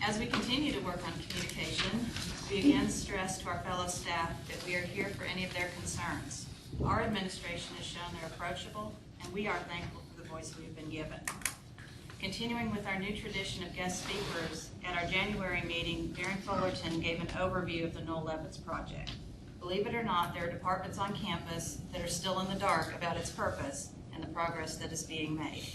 As we continue to work on communication, we again stress to our fellow staff that we are here for any of their concerns. Our administration has shown they're approachable, and we are thankful for the voice we have been given. Continuing with our new tradition of guest speakers, at our January meeting, Darren Fullerton gave an overview of the Noel Levitt's project. Believe it or not, there are departments on campus that are still in the dark about its purpose and the progress that is being made.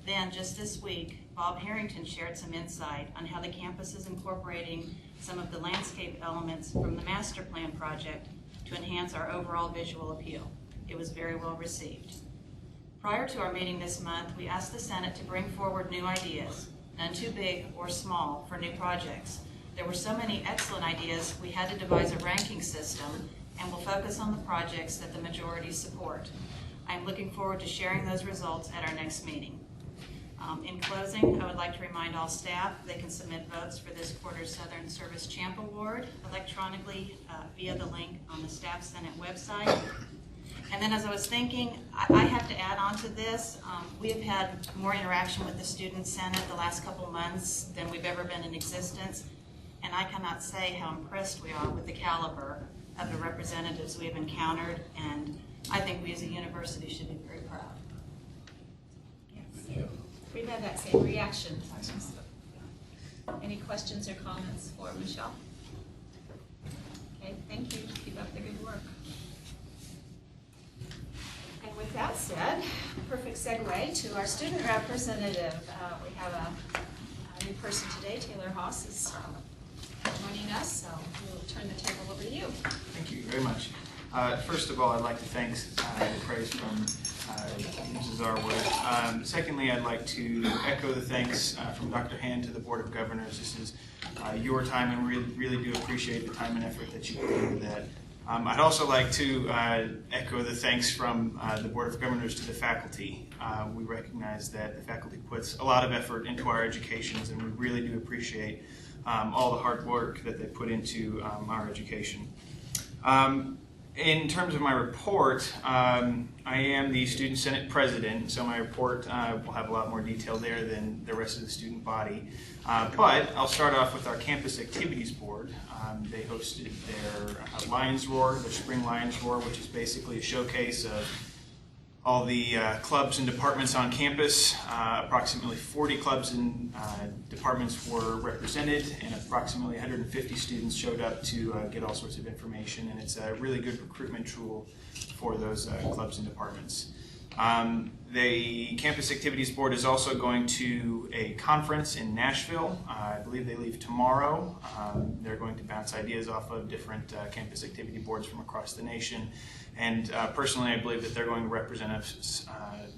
Then, just this week, Bob Harrington shared some insight on how the campus is incorporating some of the landscape elements from the master plan project to enhance our overall visual appeal. It was very well received. Prior to our meeting this month, we asked the Senate to bring forward new ideas, none too big or small, for new projects. There were so many excellent ideas, we had to devise a ranking system, and we'll focus on the projects that the majority support. I'm looking forward to sharing those results at our next meeting. In closing, I would like to remind all staff they can submit votes for this quarter's Southern Service Champ Award electronically via the link on the Staff Senate website. And then as I was thinking, I have to add on to this, we have had more interaction with the Student Senate the last couple months than we've ever been in existence, and I cannot say how impressed we are with the caliber of the representatives we have encountered, and I think we as a university should be very proud. Yes. We've had that same reaction. Any questions or comments for Michelle? Okay, thank you. Keep up the good work. And with that said, perfect segue to our student representative. We have a new person today. Taylor Haas is joining us, so we'll turn the table over to you. Thank you very much. First of all, I'd like to thank the praise from Mrs. Arwood. Secondly, I'd like to echo the thanks from Dr. Hand to the Board of Governors. This is your time, and we really do appreciate the time and effort that you put into that. I'd also like to echo the thanks from the Board of Governors to the faculty. We recognize that the faculty puts a lot of effort into our educations, and we really do appreciate all the hard work that they put into our education. In terms of my report, I am the Student Senate President, so my report will have a lot more detail there than the rest of the student body. But I'll start off with our Campus Activities Board. They hosted their Lions Roar, their Spring Lions Roar, which is basically a showcase of all the clubs and departments on campus. Approximately 40 clubs and departments were represented, and approximately 150 students showed up to get all sorts of information, and it's a really good recruitment tool for those clubs and departments. The Campus Activities Board is also going to a conference in Nashville. I believe they leave tomorrow. They're going to bounce ideas off of different campus activity boards from across the nation. And personally, I believe that they're going to represent us,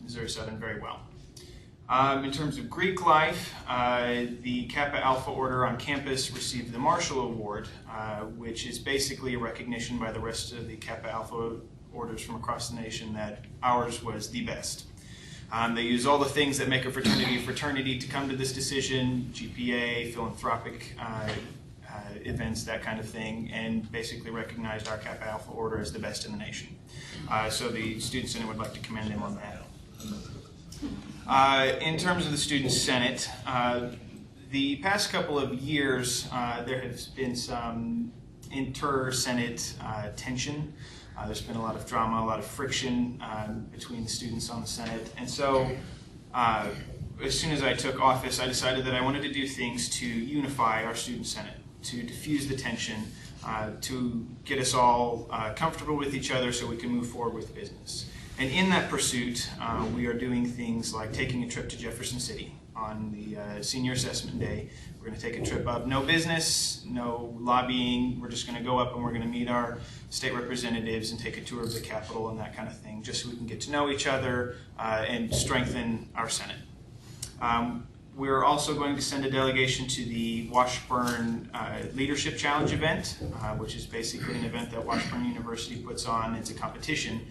Missouri Southern very well. In terms of Greek life, the Kappa Alpha Order on campus received the Marshall Award, which is basically a recognition by the rest of the Kappa Alpha orders from across the nation that ours was the best. They use all the things that make a fraternity to come to this decision: GPA, philanthropic events, that kind of thing, and basically recognized our Kappa Alpha Order as the best in the nation. So the Student Senate would like to commend them on that. In terms of the Student Senate, the past couple of years there has been some inter-Senate tension. There's been a lot of drama, a lot of friction between the students on the Senate. And so as soon as I took office, I decided that I wanted to do things to unify our Student Senate, to diffuse the tension, to get us all comfortable with each other so we can move forward with business. And in that pursuit, we are doing things like taking a trip to Jefferson City on the senior assessment day. We're going to take a trip of no business, no lobbying. We're just going to go up and we're going to meet our state representatives and take a tour of the Capitol and that kind of thing, just so we can get to know each other and strengthen our Senate. We're also going to send a delegation to the Washburn Leadership Challenge event, which is basically an event that Washburn University puts on. It's a competition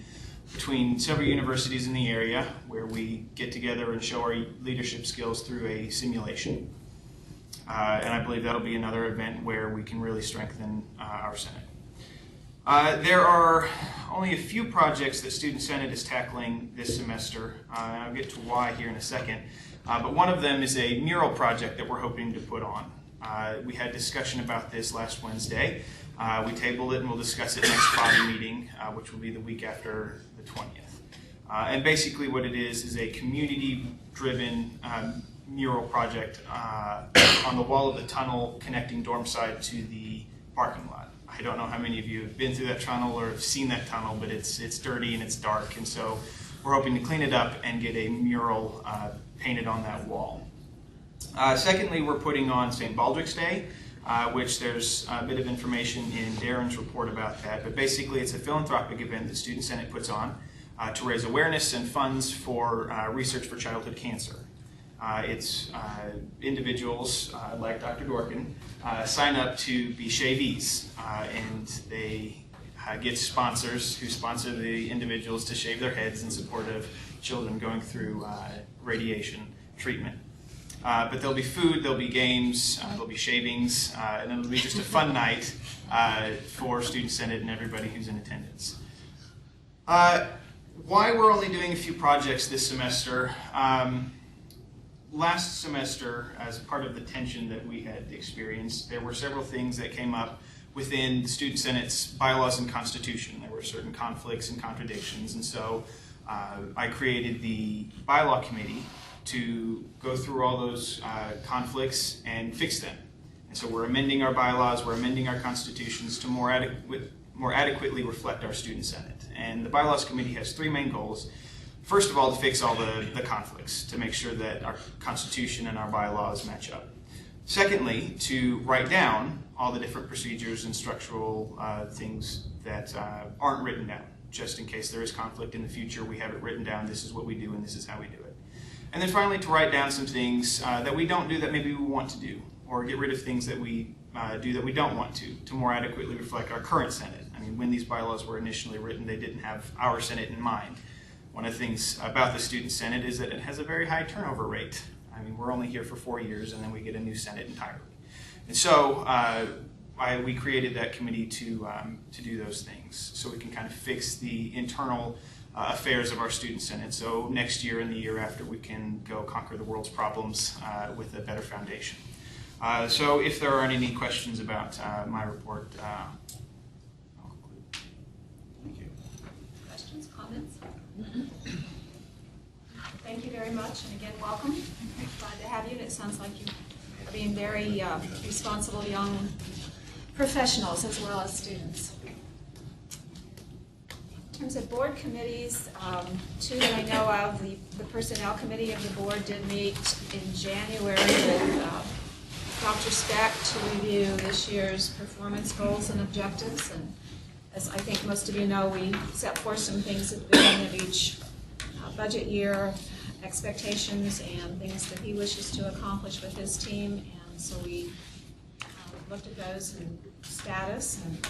between several universities in the area where we get together and show our leadership skills through a simulation. And I believe that'll be another event where we can really strengthen our Senate. There are only a few projects that Student Senate is tackling this semester, and I'll get to why here in a second. But one of them is a mural project that we're hoping to put on. We had discussion about this last Wednesday. We tabled it and we'll discuss it next body meeting, which will be the week after the 20th. And basically what it is a community-driven mural project on the wall of the tunnel connecting Dormside to the parking lot. I don't know how many of you have been through that tunnel or have seen that tunnel, but it's dirty and it's dark, and so we're hoping to clean it up and get a mural painted on that wall. Secondly, we're putting on St. Baldrick's Day, which there's a bit of information in Darren's report about that, but basically it's a philanthropic event that Student Senate puts on to raise awareness and funds for research for childhood cancer. It's individuals like Dr. Dorkin sign up to be shavees, and they get sponsors who sponsor the individuals to shave their heads in support of children going through radiation treatment. But there'll be food, there'll be games, there'll be shavings, and it'll be just a fun night for Student Senate and everybody who's in attendance. Why we're only doing a few projects this semester. Last semester, as part of the tension that we had experienced, there were several things that came up within the Student Senate's bylaws and constitution. There were certain conflicts and contradictions, and so I created the bylaw committee to go through all those conflicts and fix them. And so we're amending our bylaws, we're amending our constitutions to more adequately reflect our Student Senate. And the bylaws committee has three main goals. First of all, to fix all the conflicts, to make sure that our constitution and our bylaws match up. Secondly, to write down all the different procedures and structural things that aren't written down. Just in case there is conflict in the future, we have it written down, this is what we do and this is how we do it. And then finally, to write down some things that we don't do that maybe we want to do, or get rid of things that we do that we don't want to more adequately reflect our current Senate. I mean, when these bylaws were initially written, they didn't have our Senate in mind. One of the things about the Student Senate is that it has a very high turnover rate. I mean, we're only here for 4 years and then we get a new Senate entirely. And so we created that committee to do those things so we can kind of fix the internal affairs of our Student Senate. So next year and the year after we can go conquer the world's problems with a better foundation. So if there aren't any questions about my report, I'll conclude. Thank you. Questions, comments? Thank you very much, and again, welcome. Glad to have you. It sounds like you are being very responsible young professionals as well as students. terms of board committees, two that I know of, the Personnel Committee of the board did meet in January with Dr. Speck to review this year's performance goals and objectives. And as I think most of you know, we set forth some things at the beginning of each budget year, expectations and things that he wishes to accomplish with his team. And so we looked at those and status, and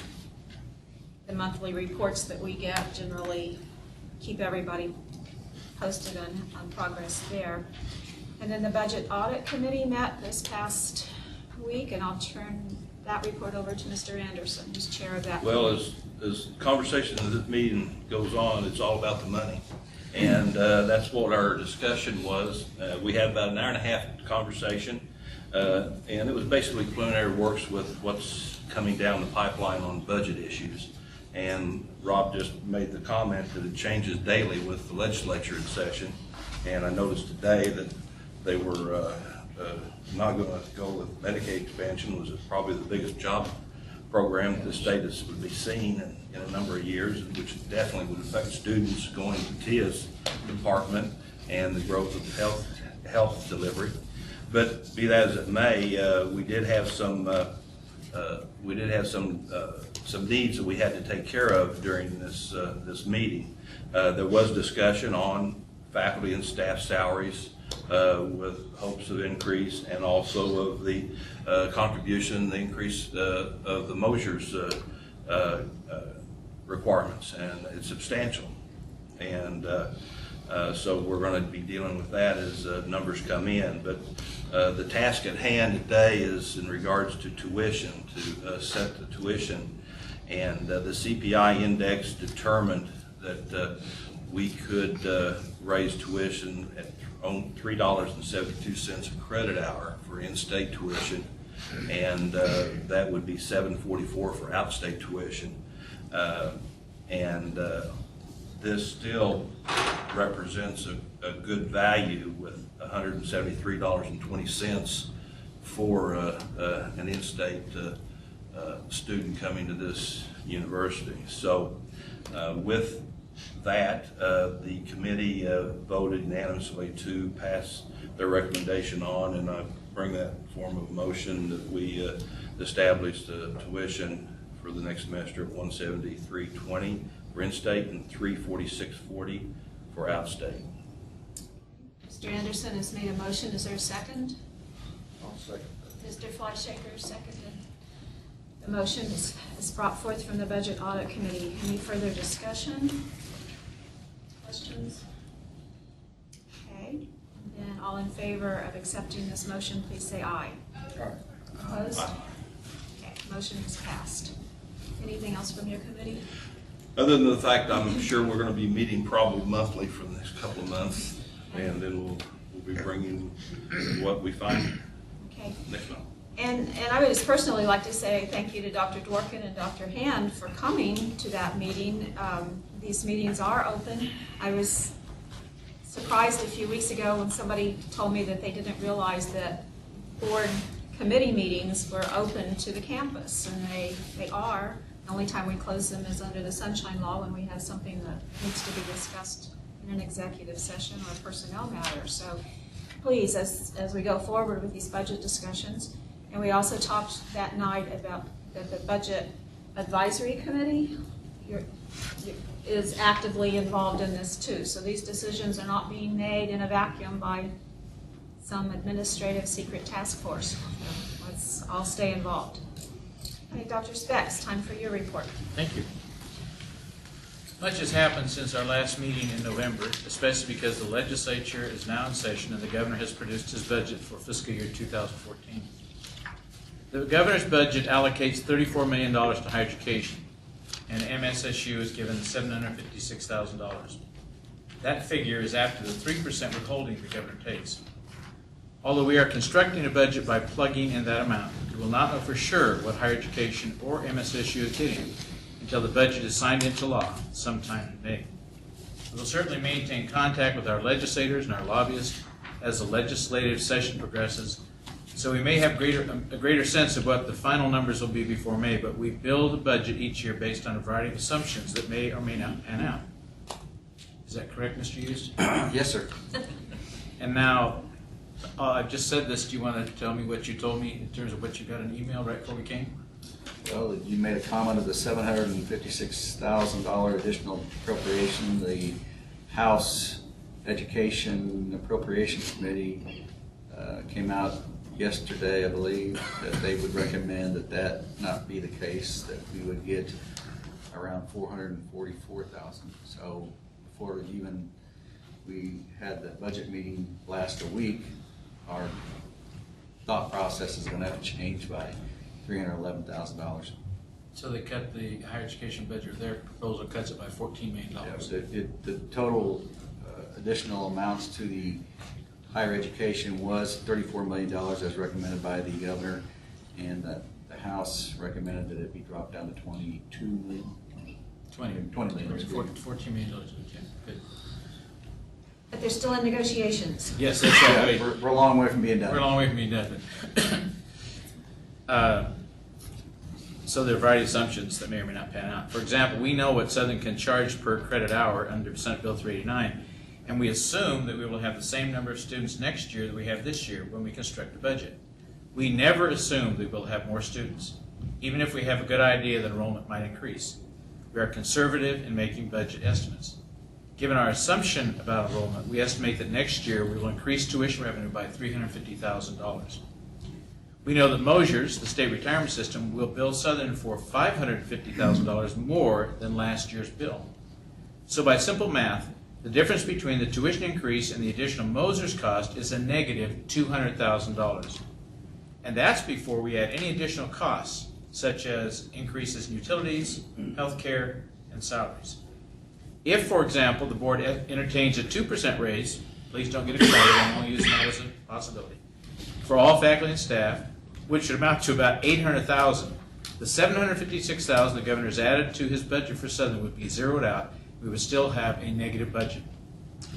the monthly reports that we get generally keep everybody posted on progress there. And then the Budget Audit Committee met this past week, and I'll turn that report over to Mr. Anderson, who's chair of that. Well, as conversation of this meeting goes on, it's all about the money. And that's what our discussion was. We had about an hour and a half conversation, and it was basically preliminary works with what's coming down the pipeline on budget issues. And Rob just made the comment that it changes daily with the legislature in session. And I noticed today that they were not going to go with Medicaid expansion, was probably the biggest job program that the state would be seen in a number of years, which definitely would affect students going to TIA's department and the growth of health delivery. But be that as it may, we did have some needs that we had to take care of during this meeting. There was discussion on faculty and staff salaries with hopes of increase, and also of the contribution, the increase of the Mosher's requirements, and it's substantial. And so we're going to be dealing with that as numbers come in. But the task at hand today is in regards to tuition, to set the tuition. And the CPI index determined that we could raise tuition at $3.72 a credit hour for in-state tuition, and that would be $7.44 for out-state tuition. This still represents a good value with $173.20 for an in-state student coming to this university. So with that, the committee voted unanimously to pass their recommendation on, and I bring that form of motion that we establish the tuition for the next semester of $173.20 for in-state and $346.40 for out-state. Mr. Anderson has made a motion. Is there a second? I'll second that. Mr. Fleischaker seconded. The motion is brought forth from the Budget Audit Committee. Any further discussion? Questions? Okay. And then all in favor of accepting this motion, please say aye. Aye. Opposed? Okay, motion is passed. Anything else from your committee? Other than the fact I'm sure we're going to be meeting probably monthly for the next couple of months, and then we'll be bringing what we find next month. And I would just personally like to say thank you to Dr. Dworkin and Dr. Hand for coming to that meeting. These meetings are open. I was surprised a few weeks ago when somebody told me that they didn't realize that board committee meetings were open to the campus, and they are. The only time we close them is under the Sunshine Law when we have something that needs to be discussed in an executive session or a personnel matter. So please, as we go forward with these budget discussions, and we also talked that night about that the Budget Advisory Committee is actively involved in this too. So these decisions are not being made in a vacuum by some administrative secret task force. Let's all stay involved. Okay, Dr. Spex, time for your report. Thank you. Much has happened since our last meeting in November, especially because the legislature is now in session and the governor has produced his budget for fiscal year 2014. The governor's budget allocates $34 million to higher education, and MSSU is given $756,000. That figure is after the 3% withholding the governor takes. Although we are constructing a budget by plugging in that amount, we will not know for sure what higher education or MSSU is getting until the budget is signed into law sometime in May. We will certainly maintain contact with our legislators and our lobbyists as the legislative session progresses, So we may have a greater sense of what the final numbers will be before May, but we build a budget each year based on a variety of assumptions that may or may not pan out. Is that correct, Mr. Hughes? Yes, sir. And now, I just said this, do you want to tell me what you told me in terms of what you got in email right before we came? Well, you made a comment of the $756,000 additional appropriation. The House Education Appropriation Committee came out yesterday, I believe, that they would recommend that not be the case, that we would get around $444,000. So before even we had the budget meeting last week, our thought process is going to have to change by $311,000. So they cut the higher education budget, their proposal cuts it by $14 million. The total additional amounts to the higher education was $34 million as recommended by the governor, and the House recommended that it be dropped down to $22 million. $20 million. $14 million, okay, good. But they're still in negotiations. Yes, that's right. Yeah, we're a long way from being done. We're a long way from being done. So there are a variety of assumptions that may or may not pan out. For example, we know what Southern can charge per credit hour under Senate Bill 389, and we assume that we will have the same number of students next year that we have this year when we construct the budget. We never assume that we'll have more students, even if we have a good idea that enrollment might increase. We are conservative in making budget estimates. Given our assumption about enrollment, we estimate that next year we will increase tuition revenue by $350,000. We know that Mosier's, the state retirement system, will bill Southern for $550,000 more than last year's bill. So by simple math, the difference between the tuition increase and the additional Mosier's cost is a negative $200,000. And that's before we add any additional costs, such as increases in utilities, health care, and salaries. If, for example, the board entertains a 2% raise, please don't get excited, I'm only using that as a possibility, for all faculty and staff, which would amount to about $800,000, the $756,000 the governor has added to his budget for Southern would be zeroed out. We would still have a negative budget.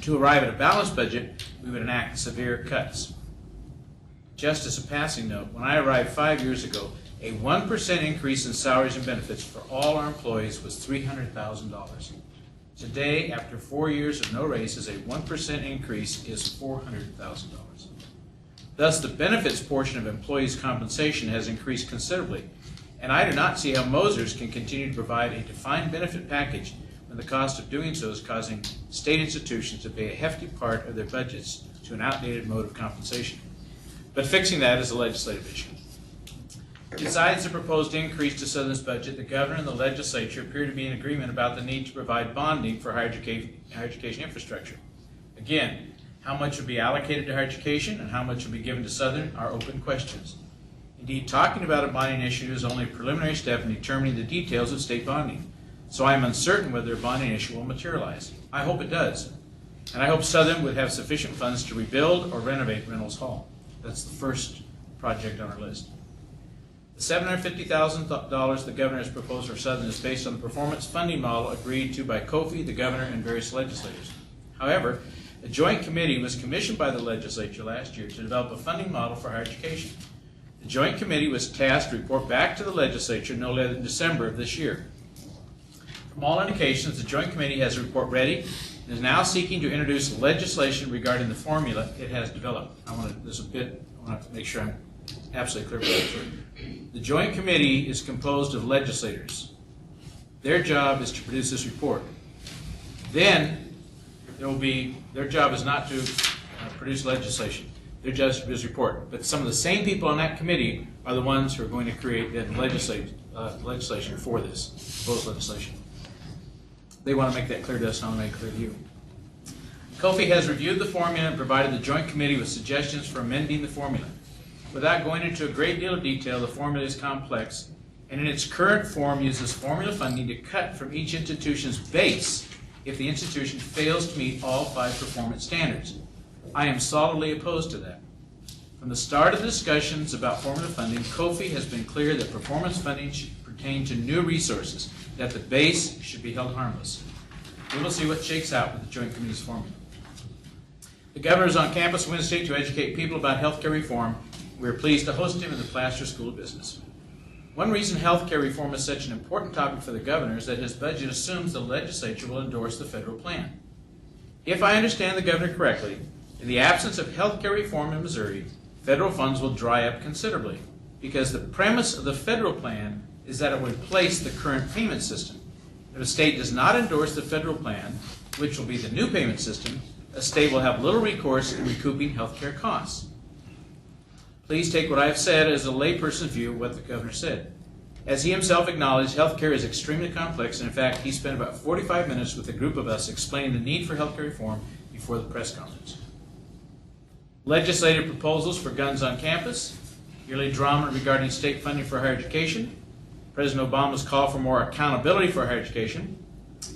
To arrive at a balanced budget, we would enact severe cuts. Just as a passing note, when I arrived 5 years ago, a 1% increase in salaries and benefits for all our employees was $300,000. Today, after 4 years of no raises, a 1% increase is $400,000. Thus, the benefits portion of employees' compensation has increased considerably, and I do not see how Mosier's can continue to provide a defined benefit package when the cost of doing so is causing state institutions to pay a hefty part of their budgets to an outdated mode of compensation. But fixing that is a legislative issue. Besides the proposed increase to Southern's budget, the governor and the legislature appear to be in agreement about the need to provide bonding for higher education infrastructure. Again, how much will be allocated to higher education and how much will be given to Southern are open questions. Indeed, talking about a bonding issue is only a preliminary step in determining the details of state bonding. So I am uncertain whether a bonding issue will materialize. I hope it does. And I hope Southern would have sufficient funds to rebuild or renovate Reynolds Hall. That's the first project on our list. The $750,000 the governor has proposed for Southern is based on the performance funding model agreed to by Kofi, the governor, and various legislators. However, a joint committee was commissioned by the legislature last year to develop a funding model for higher education. The joint committee was tasked to report back to the legislature no later than December of this year. From all indications, the joint committee has a report ready and is now seeking to introduce legislation regarding the formula it has developed. I want to make sure I'm absolutely clear about that. The joint committee is composed of legislators. Their job is to produce this report. Then their job is not to produce legislation. Their job is to produce a report. But some of the same people on that committee are the ones who are going to create that legislation for this proposed legislation. They want to make that clear to us, and I want to make it clear to you. Kofi has reviewed the formula and provided the joint committee with suggestions for amending the formula. Without going into a great deal of detail, the formula is complex, and in its current form uses formula funding to cut from each institution's base if the institution fails to meet all 5 performance standards. I am solidly opposed to that. From the start of the discussions about formula funding, Kofi has been clear that performance funding should pertain to new resources, that the base should be held harmless. We will see what shakes out with the Joint Committee's formula. The governor is on campus Wednesday to educate people about health care reform We are pleased to host him in the Plaster School of Business. One reason healthcare reform is such an important topic for the governor is that his budget assumes the legislature will endorse the federal plan. If I understand the governor correctly, in the absence of healthcare reform in Missouri, federal funds will dry up considerably, because the premise of the federal plan is that it would replace the current payment system. If a state does not endorse the federal plan, which will be the new payment system, a state will have little recourse in recouping healthcare costs. Please take what I have said as a layperson's view of what the governor said. As he himself acknowledged, healthcare is extremely complex, and in fact, he spent about 45 minutes with a group of us explaining the need for healthcare reform before the press conference. Legislative proposals for guns on campus, yearly drama regarding state funding for higher education, President Obama's call for more accountability for higher education,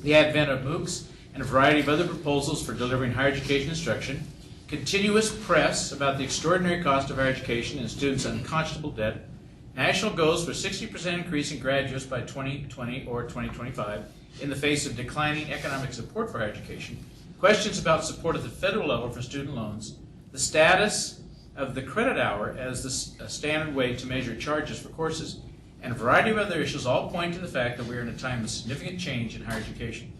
the advent of MOOCs, and a variety of other proposals for delivering higher education instruction, continuous press about the extraordinary cost of higher education and students' unconscionable debt, national goals for 60% increase in graduates by 2020 or 2025 in the face of declining economic support for higher education, questions about support at the federal level for student loans, the status of the credit hour as the standard way to measure charges for courses, and a variety of other issues all point to the fact that we are in a time of significant change in higher education.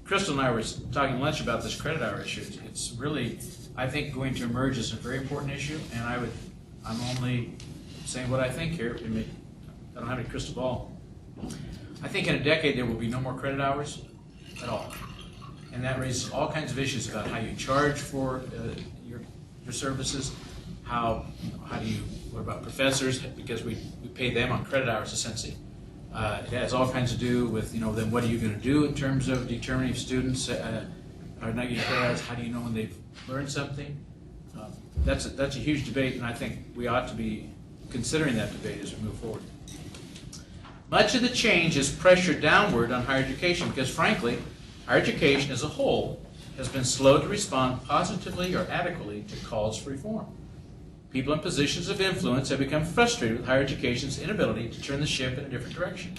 Crystal and I were talking lunch about this credit hour issue. It's really, I think, going to emerge as a very important issue, and I'm only saying what I think here. I don't have any crystal ball. I think in a decade there will be no more credit hours at all. And that raises all kinds of issues about how you charge for your services, what about professors, because we pay them on credit hours essentially. It has all kinds to do with, then what are you going to do in terms of determining if students are not getting credit hours? How do you know when they've learned something? That's a huge debate, and I think we ought to be considering that debate as we move forward. Much of the change is pressure downward on higher education because, frankly, higher education as a whole has been slow to respond positively or adequately to calls for reform. People in positions of influence have become frustrated with higher education's inability to turn the ship in a different direction.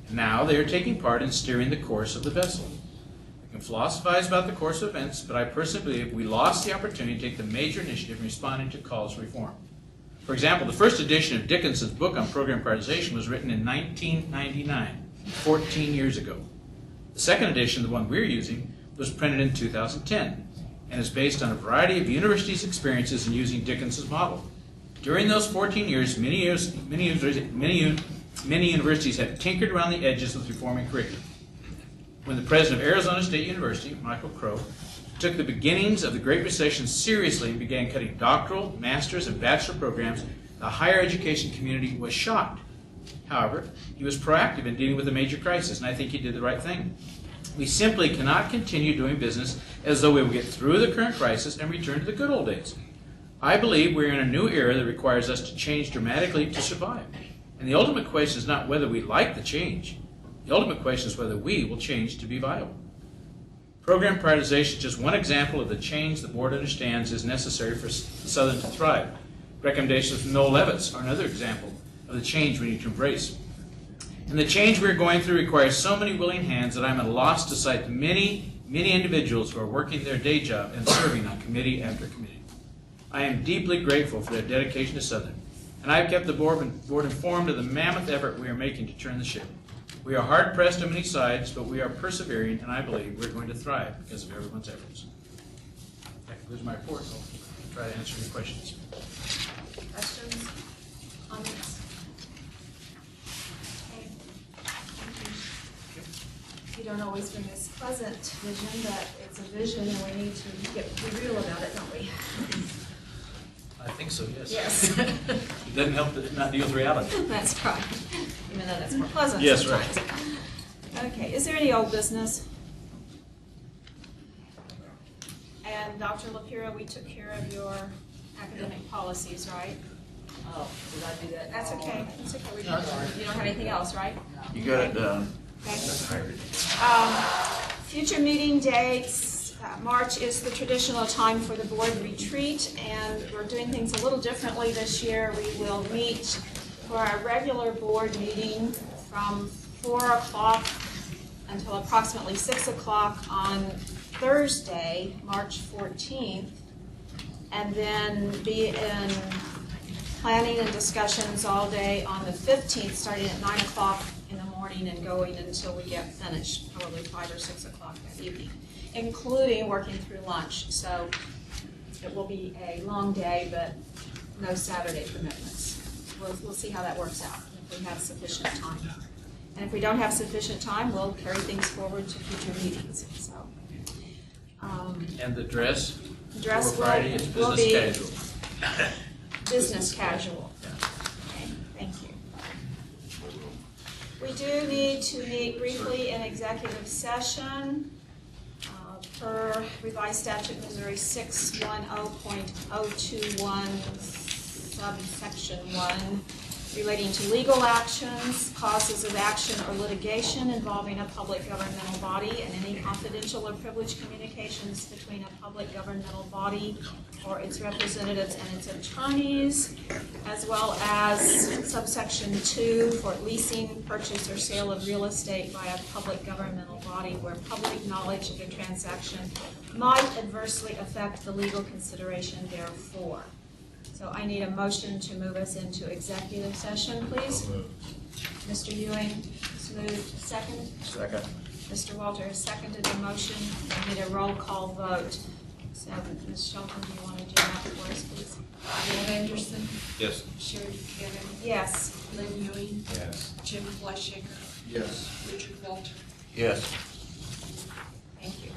And now they are taking part in steering the course of the vessel. We can philosophize about the course of events, but I personally believe we lost the opportunity to take the major initiative in responding to calls for reform. For example, the first edition of Dickinson's book on program prioritization was written in 1999, 14 years ago. The second edition, the one we're using, was printed in 2010 and is based on a variety of universities' experiences in using Dickinson's model. During those 14 years, many universities have tinkered around the edges with reforming curriculum. When the president of Arizona State University, Michael Crow, took the beginnings of the Great Recession seriously and began cutting doctoral, master's, and bachelor programs, the higher education community was shocked. However, he was proactive in dealing with a major crisis, and I think he did the right thing. We simply cannot continue doing business as though we will get through the current crisis and return to the good old days. I believe we're in a new era that requires us to change dramatically to survive. And the ultimate question is not whether we like the change. The ultimate question is whether we will change to be viable. Program prioritization is just one example of the change the board understands is necessary for Southern to thrive. Recommendations from Noel Levitz are another example of the change we need to embrace. And the change we're going through requires so many willing hands that I'm at a loss to cite many individuals who are working their day job and serving on committee after committee. I am deeply grateful for their dedication to Southern, and I've kept the board informed of the mammoth effort we are making to turn the ship. We are hard-pressed on many sides, but we are persevering, and I believe we're going to thrive because of everyone's efforts. That concludes my report. I'll try to answer any questions. Questions? Comments? You don't always bring this pleasant vision, but it's a vision and we need to be real about it, don't we? I think so, yes. Yes. It doesn't help to not deal with reality. That's right. Even though that's more pleasant Yes, sometimes. right. Okay, is there any old business? And Dr. LaPira, we took care of your academic policies, right? Oh, did I do that? That's okay. That's okay. You No, it's all right. don't have anything else, right? You got it done. Okay. Future meeting dates. March is the traditional time for the board retreat, and we're doing things a little differently this year. We will meet for our regular board meeting from 4 o'clock until approximately 6 o'clock on Thursday, March 14th, and then be in planning and discussions all day on the 15th, starting at 9 o'clock in the morning and going until we get finished, probably 5 or 6 o'clock that evening, including working through lunch. So it will be a long day, but no Saturday commitments. We'll see how that works out, if we have sufficient time. And if we don't have sufficient time, we'll carry things forward to future meetings, so. And the dress Dress for Friday is will business be casual. business casual. Okay, thank you. We do need to meet briefly in executive session per revised statute Missouri 610.021 subsection 1, relating to legal actions, causes of action, or litigation involving a public governmental body, and any confidential or privileged communications between a public governmental body or its representatives and its attorneys, as well as subsection 2 for leasing, purchase, or sale of real estate by a public governmental body where public knowledge of the transaction might adversely affect the legal consideration therefore. So I need a motion to move us into executive session, please. Mr. Ewing, moved. Second? Second. Mr. Walter has seconded the motion. I need a roll call vote. So, Ms. Shelton, do you want to do that for us, please? Bill Anderson, Yes. Sherry Buchanan, Yes. Lynn Ewing, Yes. Jim Fleischaker, Yes. Richard Walter. Yes. Thank you.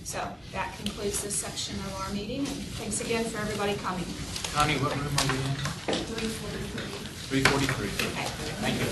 So that concludes this section of our meeting, and thanks again for everybody coming. Connie, what room are we in? 343. 343. Okay. Thank you.